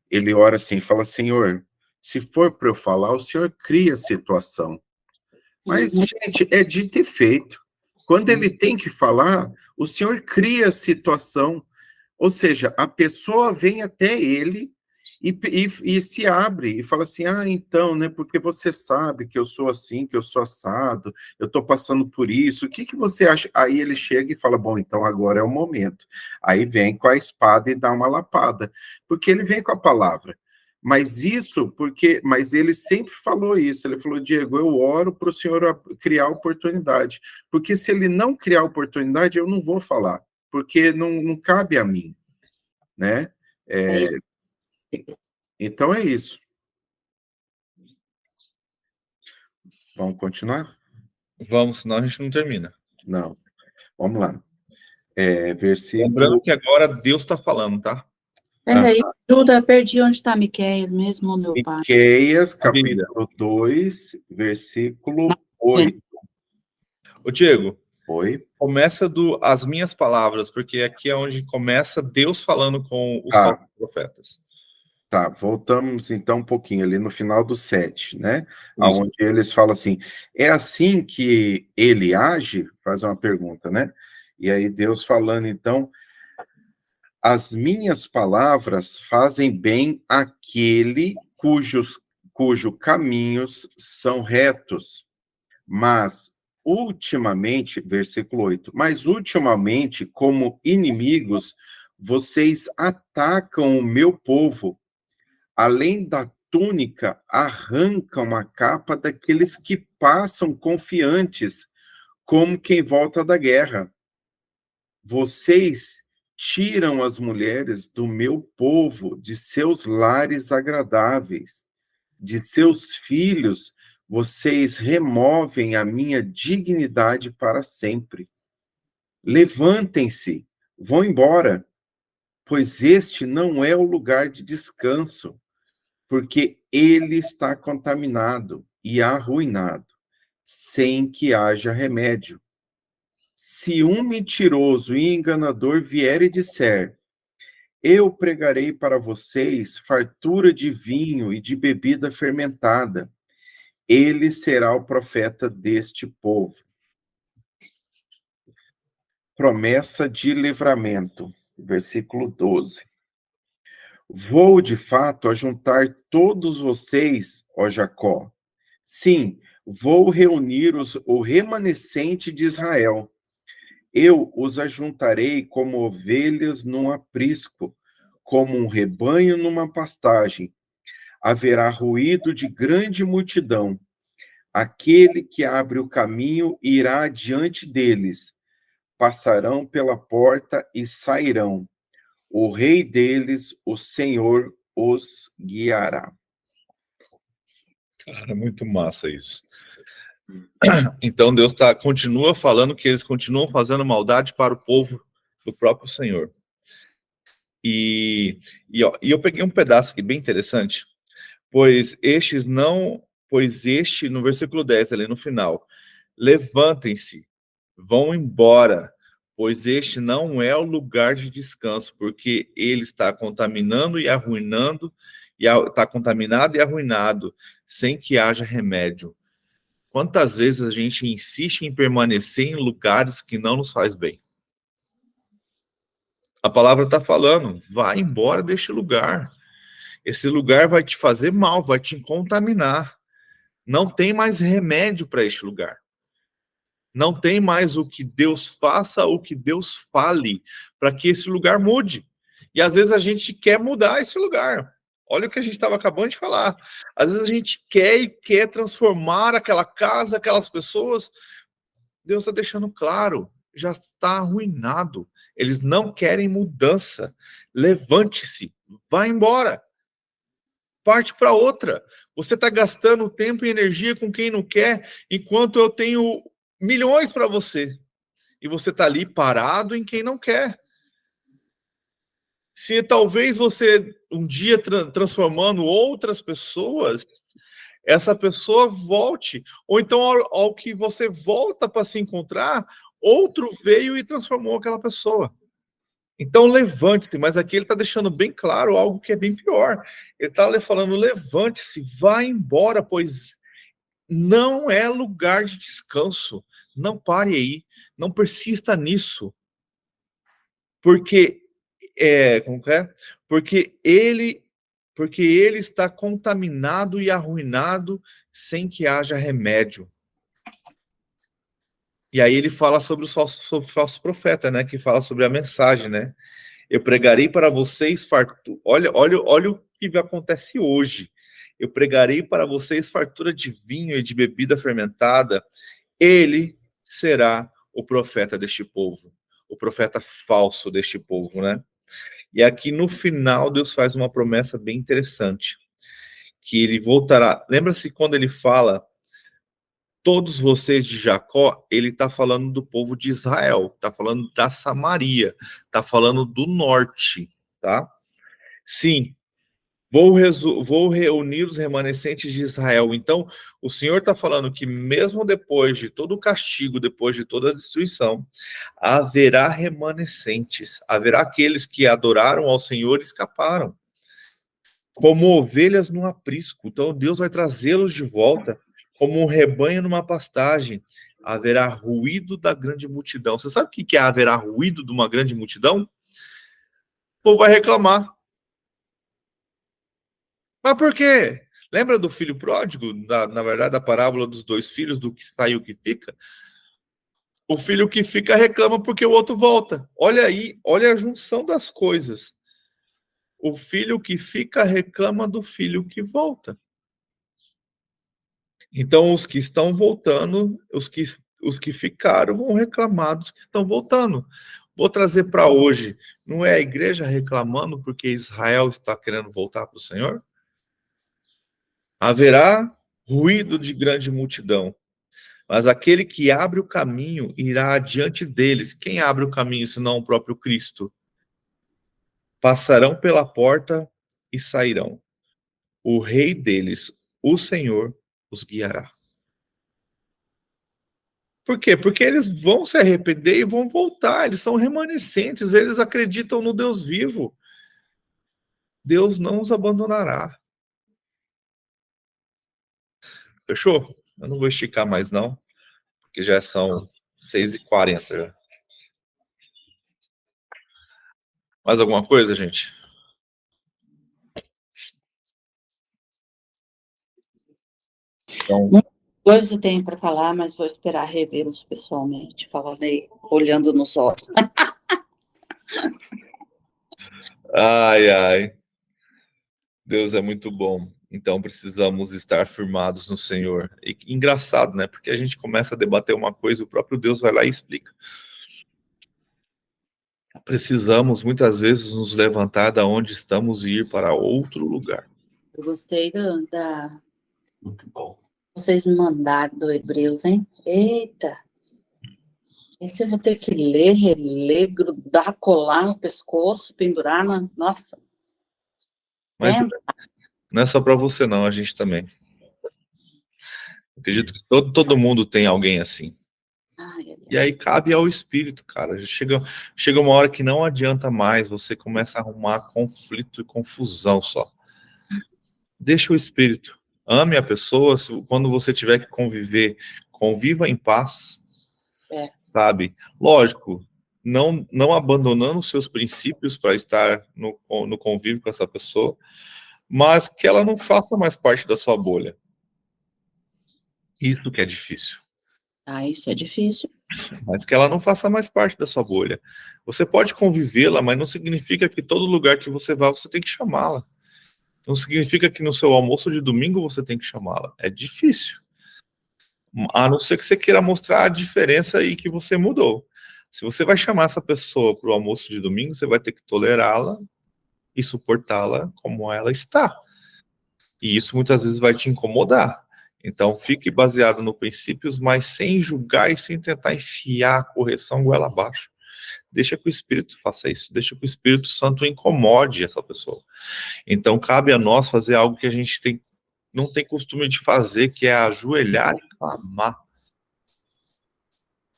ele ora assim, fala, Senhor, se for para eu falar, o Senhor cria a situação. Mas, gente, é dito e feito. Quando ele tem que falar, o Senhor cria a situação. Ou seja, a pessoa vem até ele e se abre e fala assim, então, né, porque você sabe que eu sou assim, que eu sou assado, eu estou passando por isso, o que você acha? Aí ele chega e fala, bom, então agora é o momento. Aí vem com a espada e dá uma lapada, porque ele vem com a palavra. Mas ele sempre falou isso, ele falou, Diego, eu oro para o Senhor criar oportunidade, porque se ele não criar oportunidade, eu não vou falar, porque não cabe a mim, né? Então é isso. Vamos continuar? Vamos, senão a gente não termina. Não. Vamos lá. Versículo... Lembrando que agora Deus está falando, tá? Peraí, ajuda, perdi onde está Miqueias mesmo, meu pai. Miqueias, capítulo 2, versículo 8. Ô, Diego. Oi. Começa as minhas palavras, porque aqui é onde começa Deus falando com os falsos profetas. Tá, voltamos então um pouquinho ali no final do 7, né? Onde eles falam assim, é assim que ele age? Faz uma pergunta, né? E aí Deus falando, então, as minhas palavras fazem bem àquele cujo caminhos são retos, mas ultimamente, versículo 8, mas ultimamente, como inimigos, vocês atacam o meu povo, além da túnica, arrancam a capa daqueles que passam confiantes, como quem volta da guerra. Vocês tiram as mulheres do meu povo, de seus lares agradáveis, de seus filhos, vocês removem a minha dignidade para sempre. Levantem-se, vão embora, pois este não é o lugar de descanso, porque ele está contaminado e arruinado, sem que haja remédio. Se um mentiroso e enganador vier e disser: eu pregarei para vocês fartura de vinho e de bebida fermentada, ele será o profeta deste povo. Promessa de livramento, versículo 12. Vou, de fato, ajuntar todos vocês, ó Jacó. Sim, vou reunir o remanescente de Israel. Eu os ajuntarei como ovelhas num aprisco, como um rebanho numa pastagem. Haverá ruído de grande multidão. Aquele que abre o caminho irá adiante deles. Passarão pela porta e sairão. O rei deles, o Senhor, os guiará. Cara, muito massa isso. Então Deus continua falando que eles continuam fazendo maldade para o povo do próprio Senhor. E eu peguei um pedaço aqui bem interessante, pois este, no versículo 10, ali no final, levantem-se, vão embora, pois este não é o lugar de descanso, porque ele está contaminando e arruinando, está contaminado e arruinado, sem que haja remédio. Quantas vezes a gente insiste em permanecer em lugares que não nos faz bem? A palavra está falando, vai embora deste lugar. Esse lugar vai te fazer mal, vai te contaminar. Não tem mais remédio para este lugar. Não tem mais o que Deus faça, o que Deus fale, para que esse lugar mude. E às vezes a gente quer mudar esse lugar. Olha o que a gente estava acabando de falar. Às vezes a gente quer transformar aquela casa, aquelas pessoas. Deus está deixando claro, já está arruinado. Eles não querem mudança. Levante-se, vá embora. Parte para outra. Você está gastando tempo e energia com quem não quer, enquanto eu tenho milhões para você. E você está ali parado em quem não quer. Se talvez você um dia transformando outras pessoas, essa pessoa volte. Ou então, ao que você volta para se encontrar, outro veio e transformou aquela pessoa. Então, levante-se. Mas aqui ele está deixando bem claro algo que é bem pior. Ele está falando, levante-se, vá embora, pois não é lugar de descanso. Não pare aí. Não persista nisso. Porque, como que é? Porque ele está contaminado e arruinado sem que haja remédio. E aí ele fala sobre o falso profeta, né? Que fala sobre a mensagem, né? Eu pregarei para vocês fartura. Olha o que acontece hoje. Eu pregarei para vocês fartura de vinho e de bebida fermentada. Ele será o profeta deste povo, o profeta falso deste povo, né? E aqui no final Deus faz uma promessa bem interessante, que ele voltará. Lembra-se quando ele fala todos vocês de Jacó, ele está falando do povo de Israel, está falando da Samaria, está falando do norte, tá? Sim, vou reunir os remanescentes de Israel. Então, o Senhor está falando que mesmo depois de todo o castigo, depois de toda a destruição, haverá remanescentes, haverá aqueles que adoraram ao Senhor e escaparam, como ovelhas num aprisco. Então, Deus vai trazê-los de volta, como um rebanho numa pastagem. Haverá ruído da grande multidão. Você sabe o que é haverá ruído de uma grande multidão? O povo vai reclamar. Mas por quê? Lembra do filho pródigo? Na verdade, da parábola dos dois filhos, do que sai e o que fica? O filho que fica reclama porque o outro volta. Olha aí, olha a junção das coisas. O filho que fica reclama do filho que volta. Então, os que estão voltando, os que ficaram vão reclamar dos que estão voltando. Vou trazer para hoje. Não é a igreja reclamando porque Israel está querendo voltar para o Senhor? Haverá ruído de grande multidão, mas aquele que abre o caminho irá adiante deles. Quem abre o caminho, senão o próprio Cristo? Passarão pela porta e sairão. O rei deles, o Senhor, os guiará. Por quê? Porque eles vão se arrepender e vão voltar. Eles são remanescentes, eles acreditam no Deus vivo. Deus não os abandonará. Fechou? Eu não vou esticar mais, não, porque já são 6h40. Já. Mais alguma coisa, gente? Então, Muita coisa eu tenho para falar, mas vou esperar revê-los pessoalmente, falando olhando nos olhos. ai, ai. Deus é muito bom. Então precisamos estar firmados no Senhor. E engraçado, né? Porque a gente começa a debater uma coisa, o próprio Deus vai lá e explica. Precisamos muitas vezes nos levantar da onde estamos e ir para outro lugar. Eu gostei da... Muito bom. Vocês me mandaram do Hebreus, hein? Eita! Esse eu vou ter que ler, reler, grudar, colar no pescoço, pendurar na... Nossa! Mas não é só para você, não, a gente também. Acredito que todo mundo tem alguém assim. E aí cabe ao Espírito, cara. Chega uma hora que não adianta mais, você começa a arrumar conflito e confusão só. Deixa o Espírito. Ame a pessoa, quando você tiver que conviver, conviva em paz, sabe? Lógico, não abandonando os seus princípios para estar no convívio com essa pessoa, mas que ela não faça mais parte da sua bolha. Isso que é difícil. Isso é difícil. Mas que ela não faça mais parte da sua bolha. Você pode convivê-la, mas não significa que todo lugar que você vá, você tem que chamá-la. Não significa que no seu almoço de domingo você tem que chamá-la. É difícil. A não ser que você queira mostrar a diferença e que você mudou. Se você vai chamar essa pessoa para o almoço de domingo, você vai ter que tolerá-la e suportá-la como ela está. E isso muitas vezes vai te incomodar. Então, fique baseado nos princípios, mas sem julgar e sem tentar enfiar a correção goela abaixo. Deixa que o Espírito faça isso. Deixa que o Espírito Santo incomode essa pessoa. Então, cabe a nós fazer algo que a gente não tem costume de fazer, que é ajoelhar e clamar.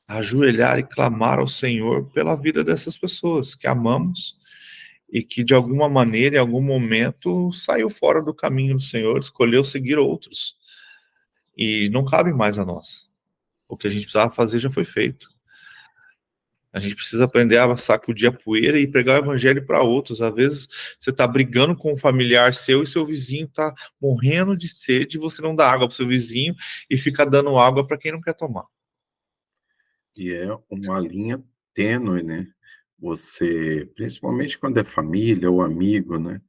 Ajoelhar e clamar ao Senhor pela vida dessas pessoas que amamos e que, de alguma maneira, em algum momento, saiu fora do caminho do Senhor, escolheu seguir outros. E não cabe mais a nós. O que a gente precisava fazer já foi feito. A gente precisa aprender a sacudir a poeira e pregar o evangelho para outros. Às vezes você está brigando com um familiar seu e seu vizinho está morrendo de sede e você não dá água para o seu vizinho e fica dando água para quem não quer tomar. E é uma linha tênue, né? Você, principalmente quando é família ou amigo, né?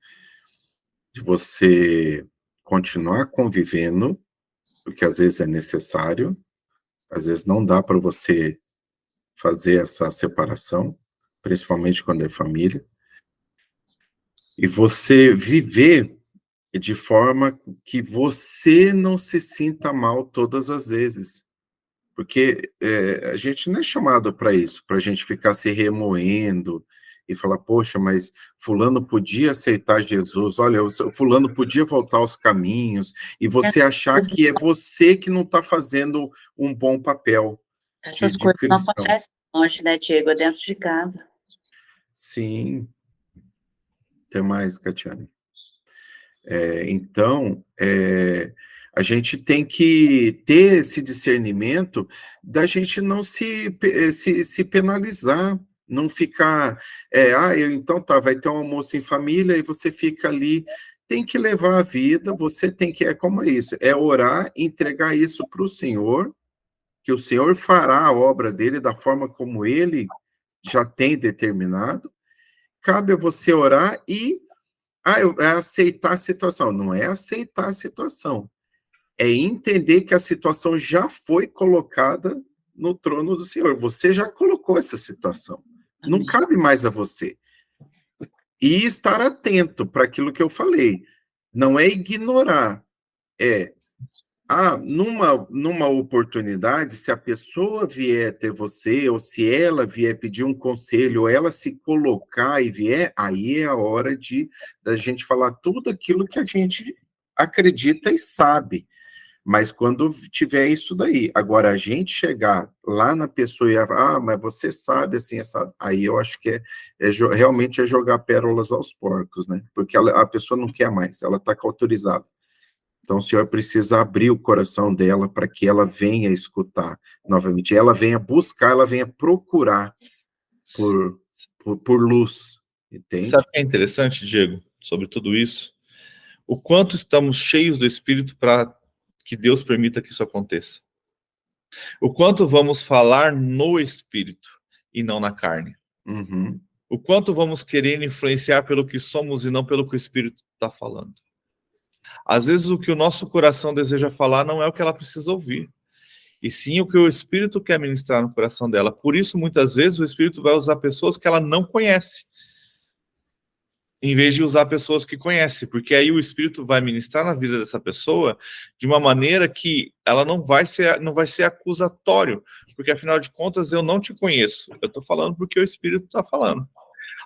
De você continuar convivendo, porque às vezes é necessário, às vezes não dá para você fazer essa separação, principalmente quando é família, e você viver de forma que você não se sinta mal todas as vezes. Porque a gente não é chamado para isso, para a gente ficar se remoendo e falar, poxa, mas fulano podia aceitar Jesus, olha, fulano podia voltar aos caminhos, e você achar que é você que não está fazendo um bom papel Essas de coisas não cristão. acontecem longe, né, Diego? É dentro de casa. Sim. Até mais, Catiane. Então, a gente tem que ter esse discernimento da gente não se penalizar, não ficar, então tá, vai ter um almoço em família e você fica ali, tem que levar a vida, você tem que, como é isso, é orar, entregar isso para o Senhor, que o Senhor fará a obra dele da forma como ele já tem determinado, cabe a você orar e é aceitar a situação. Não é aceitar a situação. É entender que a situação já foi colocada no trono do Senhor. Você já colocou essa situação. Não Amém. cabe mais a você. E estar atento para aquilo que eu falei. Não é ignorar. Numa oportunidade, se a pessoa vier até você, ou se ela vier pedir um conselho, ou ela se colocar e vier, aí é a hora da gente falar tudo aquilo que a gente acredita e sabe. Mas quando tiver isso daí, agora a gente chegar lá na pessoa e mas você sabe assim, aí eu acho que realmente é jogar pérolas aos porcos, né? Porque a pessoa não quer mais, ela está autorizada. Então o senhor precisa abrir o coração dela para que ela venha escutar novamente, ela venha buscar, ela venha procurar por luz, entende? Sabe o que é interessante, Diego, sobre tudo isso? O quanto estamos cheios do Espírito para que Deus permita que isso aconteça. O quanto vamos falar no Espírito e não na carne. Uhum. O quanto vamos querer influenciar pelo que somos e não pelo que o Espírito está falando. Às vezes o que o nosso coração deseja falar não é o que ela precisa ouvir, e sim o que o Espírito quer ministrar no coração dela. Por isso, muitas vezes, o Espírito vai usar pessoas que ela não conhece, em vez de usar pessoas que conhece, porque aí o Espírito vai ministrar na vida dessa pessoa de uma maneira que ela não vai ser acusatório, porque afinal de contas eu não te conheço, eu estou falando porque o Espírito está falando.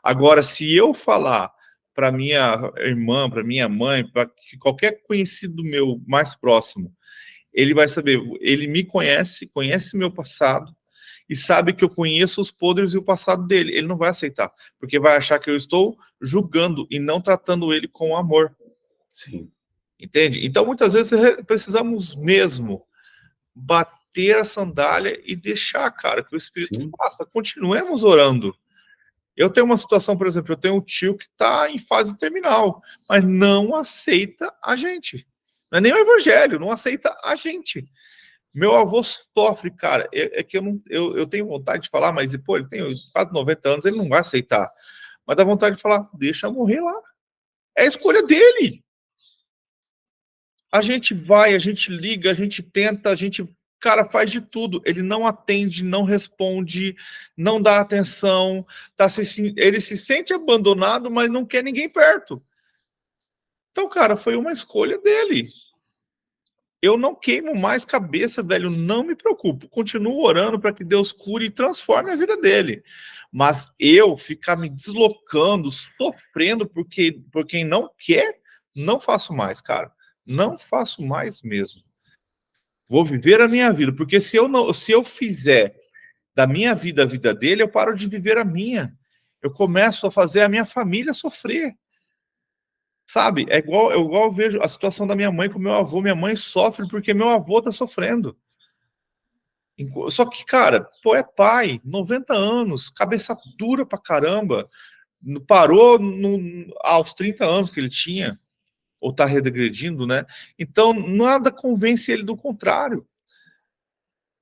Agora, se eu falar para minha irmã, para minha mãe, para qualquer conhecido meu mais próximo, ele vai saber, ele me conhece meu passado, e sabe que eu conheço os podres e o passado dele. Ele não vai aceitar, porque vai achar que eu estou julgando e não tratando ele com amor. Sim. Entende? Então, muitas vezes, precisamos mesmo bater a sandália e deixar, cara, que o Espírito faça. Continuemos orando. Eu tenho uma situação, por exemplo, eu tenho um tio que está em fase terminal, mas não aceita a gente. Não é nem o evangelho, não aceita a gente. Meu avô sofre, cara. É que eu tenho vontade de falar, mas, pô, ele tem quase 90 anos, ele não vai aceitar. Mas dá vontade de falar, deixa morrer lá. É a escolha dele. A gente vai, a gente liga, a gente tenta, a gente, cara, faz de tudo. Ele não atende, não responde, não dá atenção. Ele se sente abandonado, mas não quer ninguém perto. Então, cara, foi uma escolha dele. Eu não queimo mais cabeça, velho, não me preocupo. Continuo orando para que Deus cure e transforme a vida dele. Mas eu ficar me deslocando, sofrendo por quem não quer, não faço mais, cara. Não faço mais mesmo. Vou viver a minha vida, porque se eu fizer da minha vida a vida dele, eu paro de viver a minha. Eu começo a fazer a minha família sofrer. Sabe, é igual eu vejo a situação da minha mãe com meu avô. Minha mãe sofre porque meu avô tá sofrendo. Só que, cara, pô, é pai, 90 anos, cabeça dura pra caramba. Parou aos 30 anos que ele tinha, ou tá regredindo, né? Então, nada convence ele do contrário.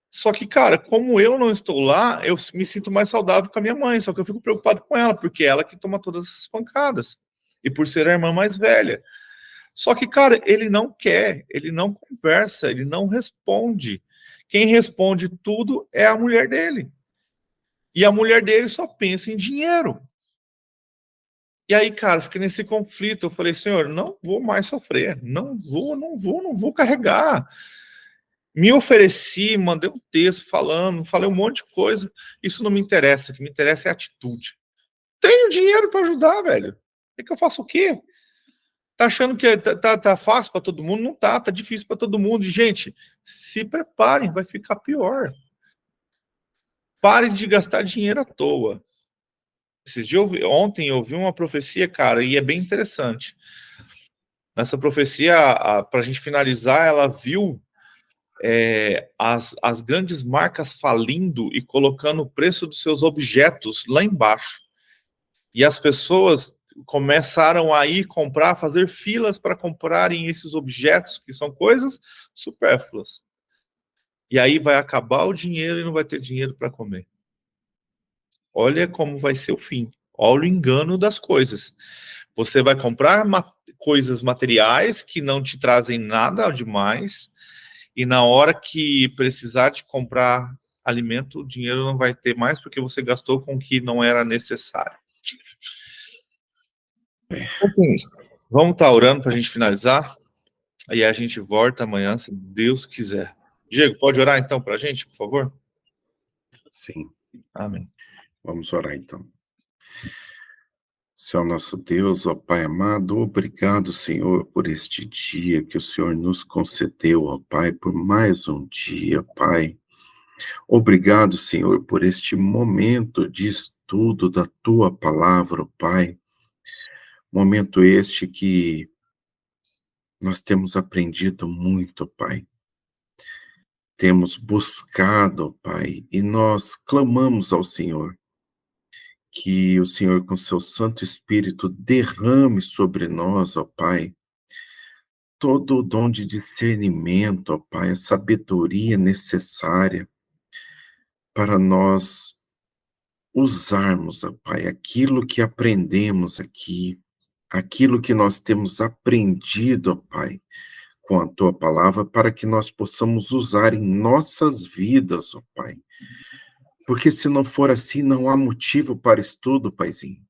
Só que, cara, como eu não estou lá, eu me sinto mais saudável com a minha mãe, só que eu fico preocupado com ela, porque é ela que toma todas essas pancadas. E por ser a irmã mais velha. Só que, cara, ele não quer, ele não conversa, ele não responde. Quem responde tudo é a mulher dele. E a mulher dele só pensa em dinheiro. E aí, cara, fiquei nesse conflito. Eu falei, Senhor, não vou mais sofrer. Não vou carregar. Me ofereci, mandei um texto falei um monte de coisa. Isso não me interessa. O que me interessa é a atitude. Tenho dinheiro para ajudar, velho. É que eu faço o quê? Tá achando que tá fácil para todo mundo? Não tá difícil para todo mundo. E, gente, se preparem, vai ficar pior. Parem de gastar dinheiro à toa. Ontem eu vi uma profecia, cara, e é bem interessante. Nessa profecia, para a gente finalizar, ela viu as grandes marcas falindo e colocando o preço dos seus objetos lá embaixo. E as pessoas começaram a ir comprar, fazer filas para comprarem esses objetos, que são coisas supérfluas. E aí vai acabar o dinheiro e não vai ter dinheiro para comer. Olha como vai ser o fim. Olha o engano das coisas. Você vai comprar coisas materiais que não te trazem nada demais, e na hora que precisar de comprar alimento, o dinheiro não vai ter mais, porque você gastou com o que não era necessário. Assim, vamos estar orando para a gente finalizar? Aí a gente volta amanhã, se Deus quiser. Diego, pode orar então para a gente, por favor? Sim. Amém. Vamos orar então. Senhor nosso Deus, ó Pai amado, obrigado, Senhor, por este dia que o Senhor nos concedeu, ó Pai, por mais um dia, Pai. Obrigado, Senhor, por este momento de estudo da Tua Palavra, ó Pai. Momento este que nós temos aprendido muito, ó Pai. Temos buscado, ó Pai, e nós clamamos ao Senhor que o Senhor, com seu Santo Espírito, derrame sobre nós, ó Pai, todo o dom de discernimento, ó Pai, a sabedoria necessária para nós usarmos, ó Pai, aquilo que aprendemos aqui, aquilo que nós temos aprendido, ó Pai, com a Tua Palavra, para que nós possamos usar em nossas vidas, ó Pai. Porque se não for assim, não há motivo para estudo, Paizinho.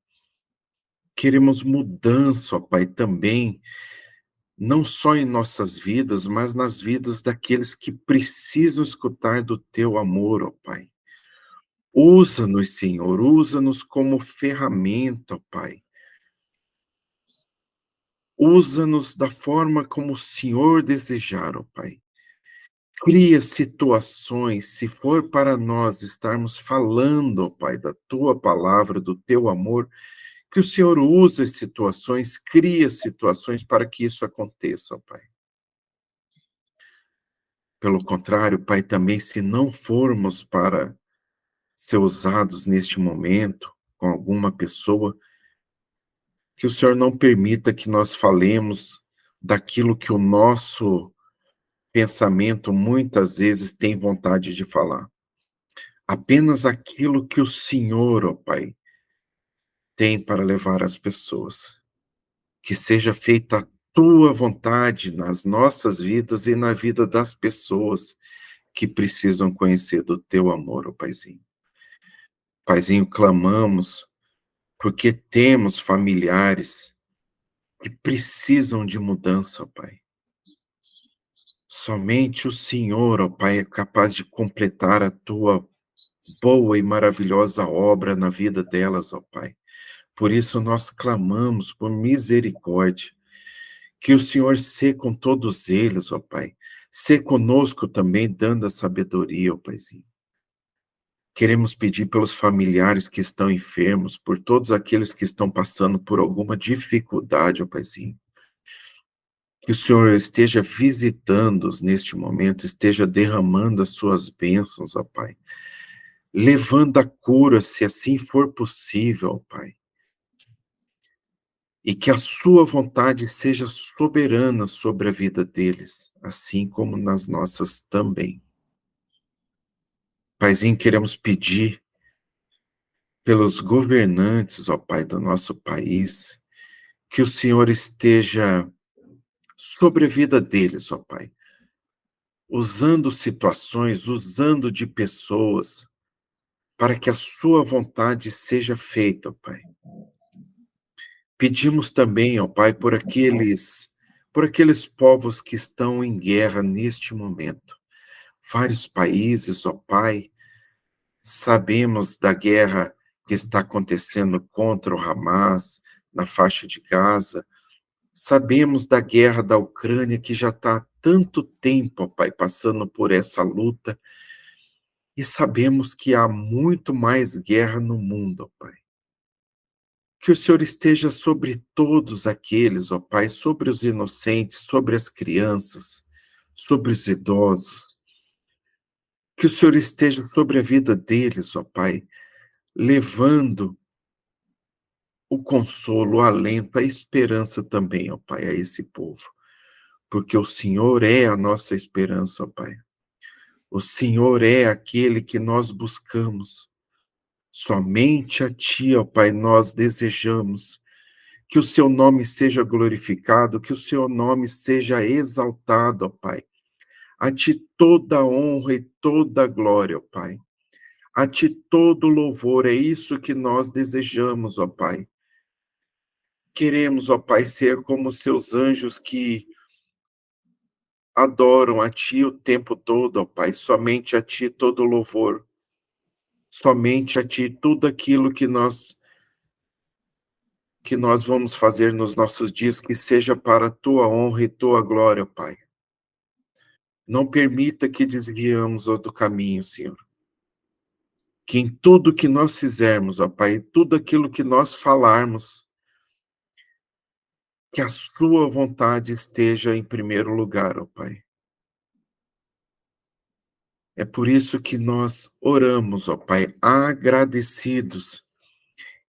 Queremos mudança, ó Pai, também, não só em nossas vidas, mas nas vidas daqueles que precisam escutar do Teu amor, ó Pai. Usa-nos, Senhor, usa-nos como ferramenta, ó Pai. Usa-nos da forma como o Senhor desejar, ó Pai. Cria situações, se for para nós estarmos falando, ó Pai, da Tua palavra, do Teu amor, que o Senhor use situações, cria situações para que isso aconteça, ó Pai. Pelo contrário, Pai, também se não formos para ser usados neste momento com alguma pessoa, que o Senhor não permita que nós falemos daquilo que o nosso pensamento muitas vezes tem vontade de falar. Apenas aquilo que o Senhor, ó Pai, tem para levar às pessoas. Que seja feita a Tua vontade nas nossas vidas e na vida das pessoas que precisam conhecer do Teu amor, ó Paizinho. Paizinho, clamamos porque temos familiares que precisam de mudança, ó Pai. Somente o Senhor, ó Pai, é capaz de completar a Tua boa e maravilhosa obra na vida delas, ó Pai. Por isso nós clamamos por misericórdia, que o Senhor seja com todos eles, ó Pai. Seja conosco também, dando a sabedoria, ó Paizinho. Queremos pedir pelos familiares que estão enfermos, por todos aqueles que estão passando por alguma dificuldade, ó Paizinho. Que o Senhor esteja visitando-os neste momento, esteja derramando as suas bênçãos, ó Pai. Levando a cura, se assim for possível, ó Pai. E que a sua vontade seja soberana sobre a vida deles, assim como nas nossas também. Paizinho, queremos pedir pelos governantes, ó Pai, do nosso país, que o Senhor esteja sobre a vida deles, ó Pai, usando situações, usando de pessoas, para que a sua vontade seja feita, ó Pai. Pedimos também, ó Pai, por aqueles povos que estão em guerra neste momento. Vários países, ó Pai, sabemos da guerra que está acontecendo contra o Hamas, na faixa de Gaza. Sabemos da guerra da Ucrânia, que já está há tanto tempo, ó Pai, passando por essa luta. E sabemos que há muito mais guerra no mundo, ó Pai. Que o Senhor esteja sobre todos aqueles, ó Pai, sobre os inocentes, sobre as crianças, sobre os idosos. Que o Senhor esteja sobre a vida deles, ó Pai, levando o consolo, o alento, a esperança também, ó Pai, a esse povo. Porque o Senhor é a nossa esperança, ó Pai. O Senhor é aquele que nós buscamos. Somente a Ti, ó Pai, nós desejamos que o Seu nome seja glorificado, que o Seu nome seja exaltado, ó Pai. A Ti toda a honra e toda a glória, ó Pai. A Ti todo louvor, é isso que nós desejamos, ó Pai. Queremos, ó Pai, ser como os Seus anjos que adoram a Ti o tempo todo, ó Pai. Somente a Ti todo louvor. Somente a Ti tudo aquilo que nós que nós vamos fazer nos nossos dias, que seja para a tua honra e tua glória, Pai. Não permita que desviamos do caminho, Senhor. Que em tudo que nós fizermos, ó Pai, tudo aquilo que nós falarmos, que a sua vontade esteja em primeiro lugar, ó Pai. É por isso que nós oramos, ó Pai, agradecidos,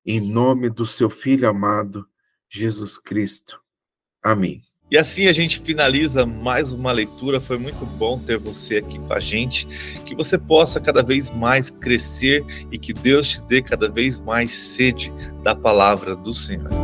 em nome do seu Filho amado, Jesus Cristo. Amém. E assim a gente finaliza mais uma leitura. Foi muito bom ter você aqui com a gente. Que você possa cada vez mais crescer e que Deus te dê cada vez mais sede da palavra do Senhor.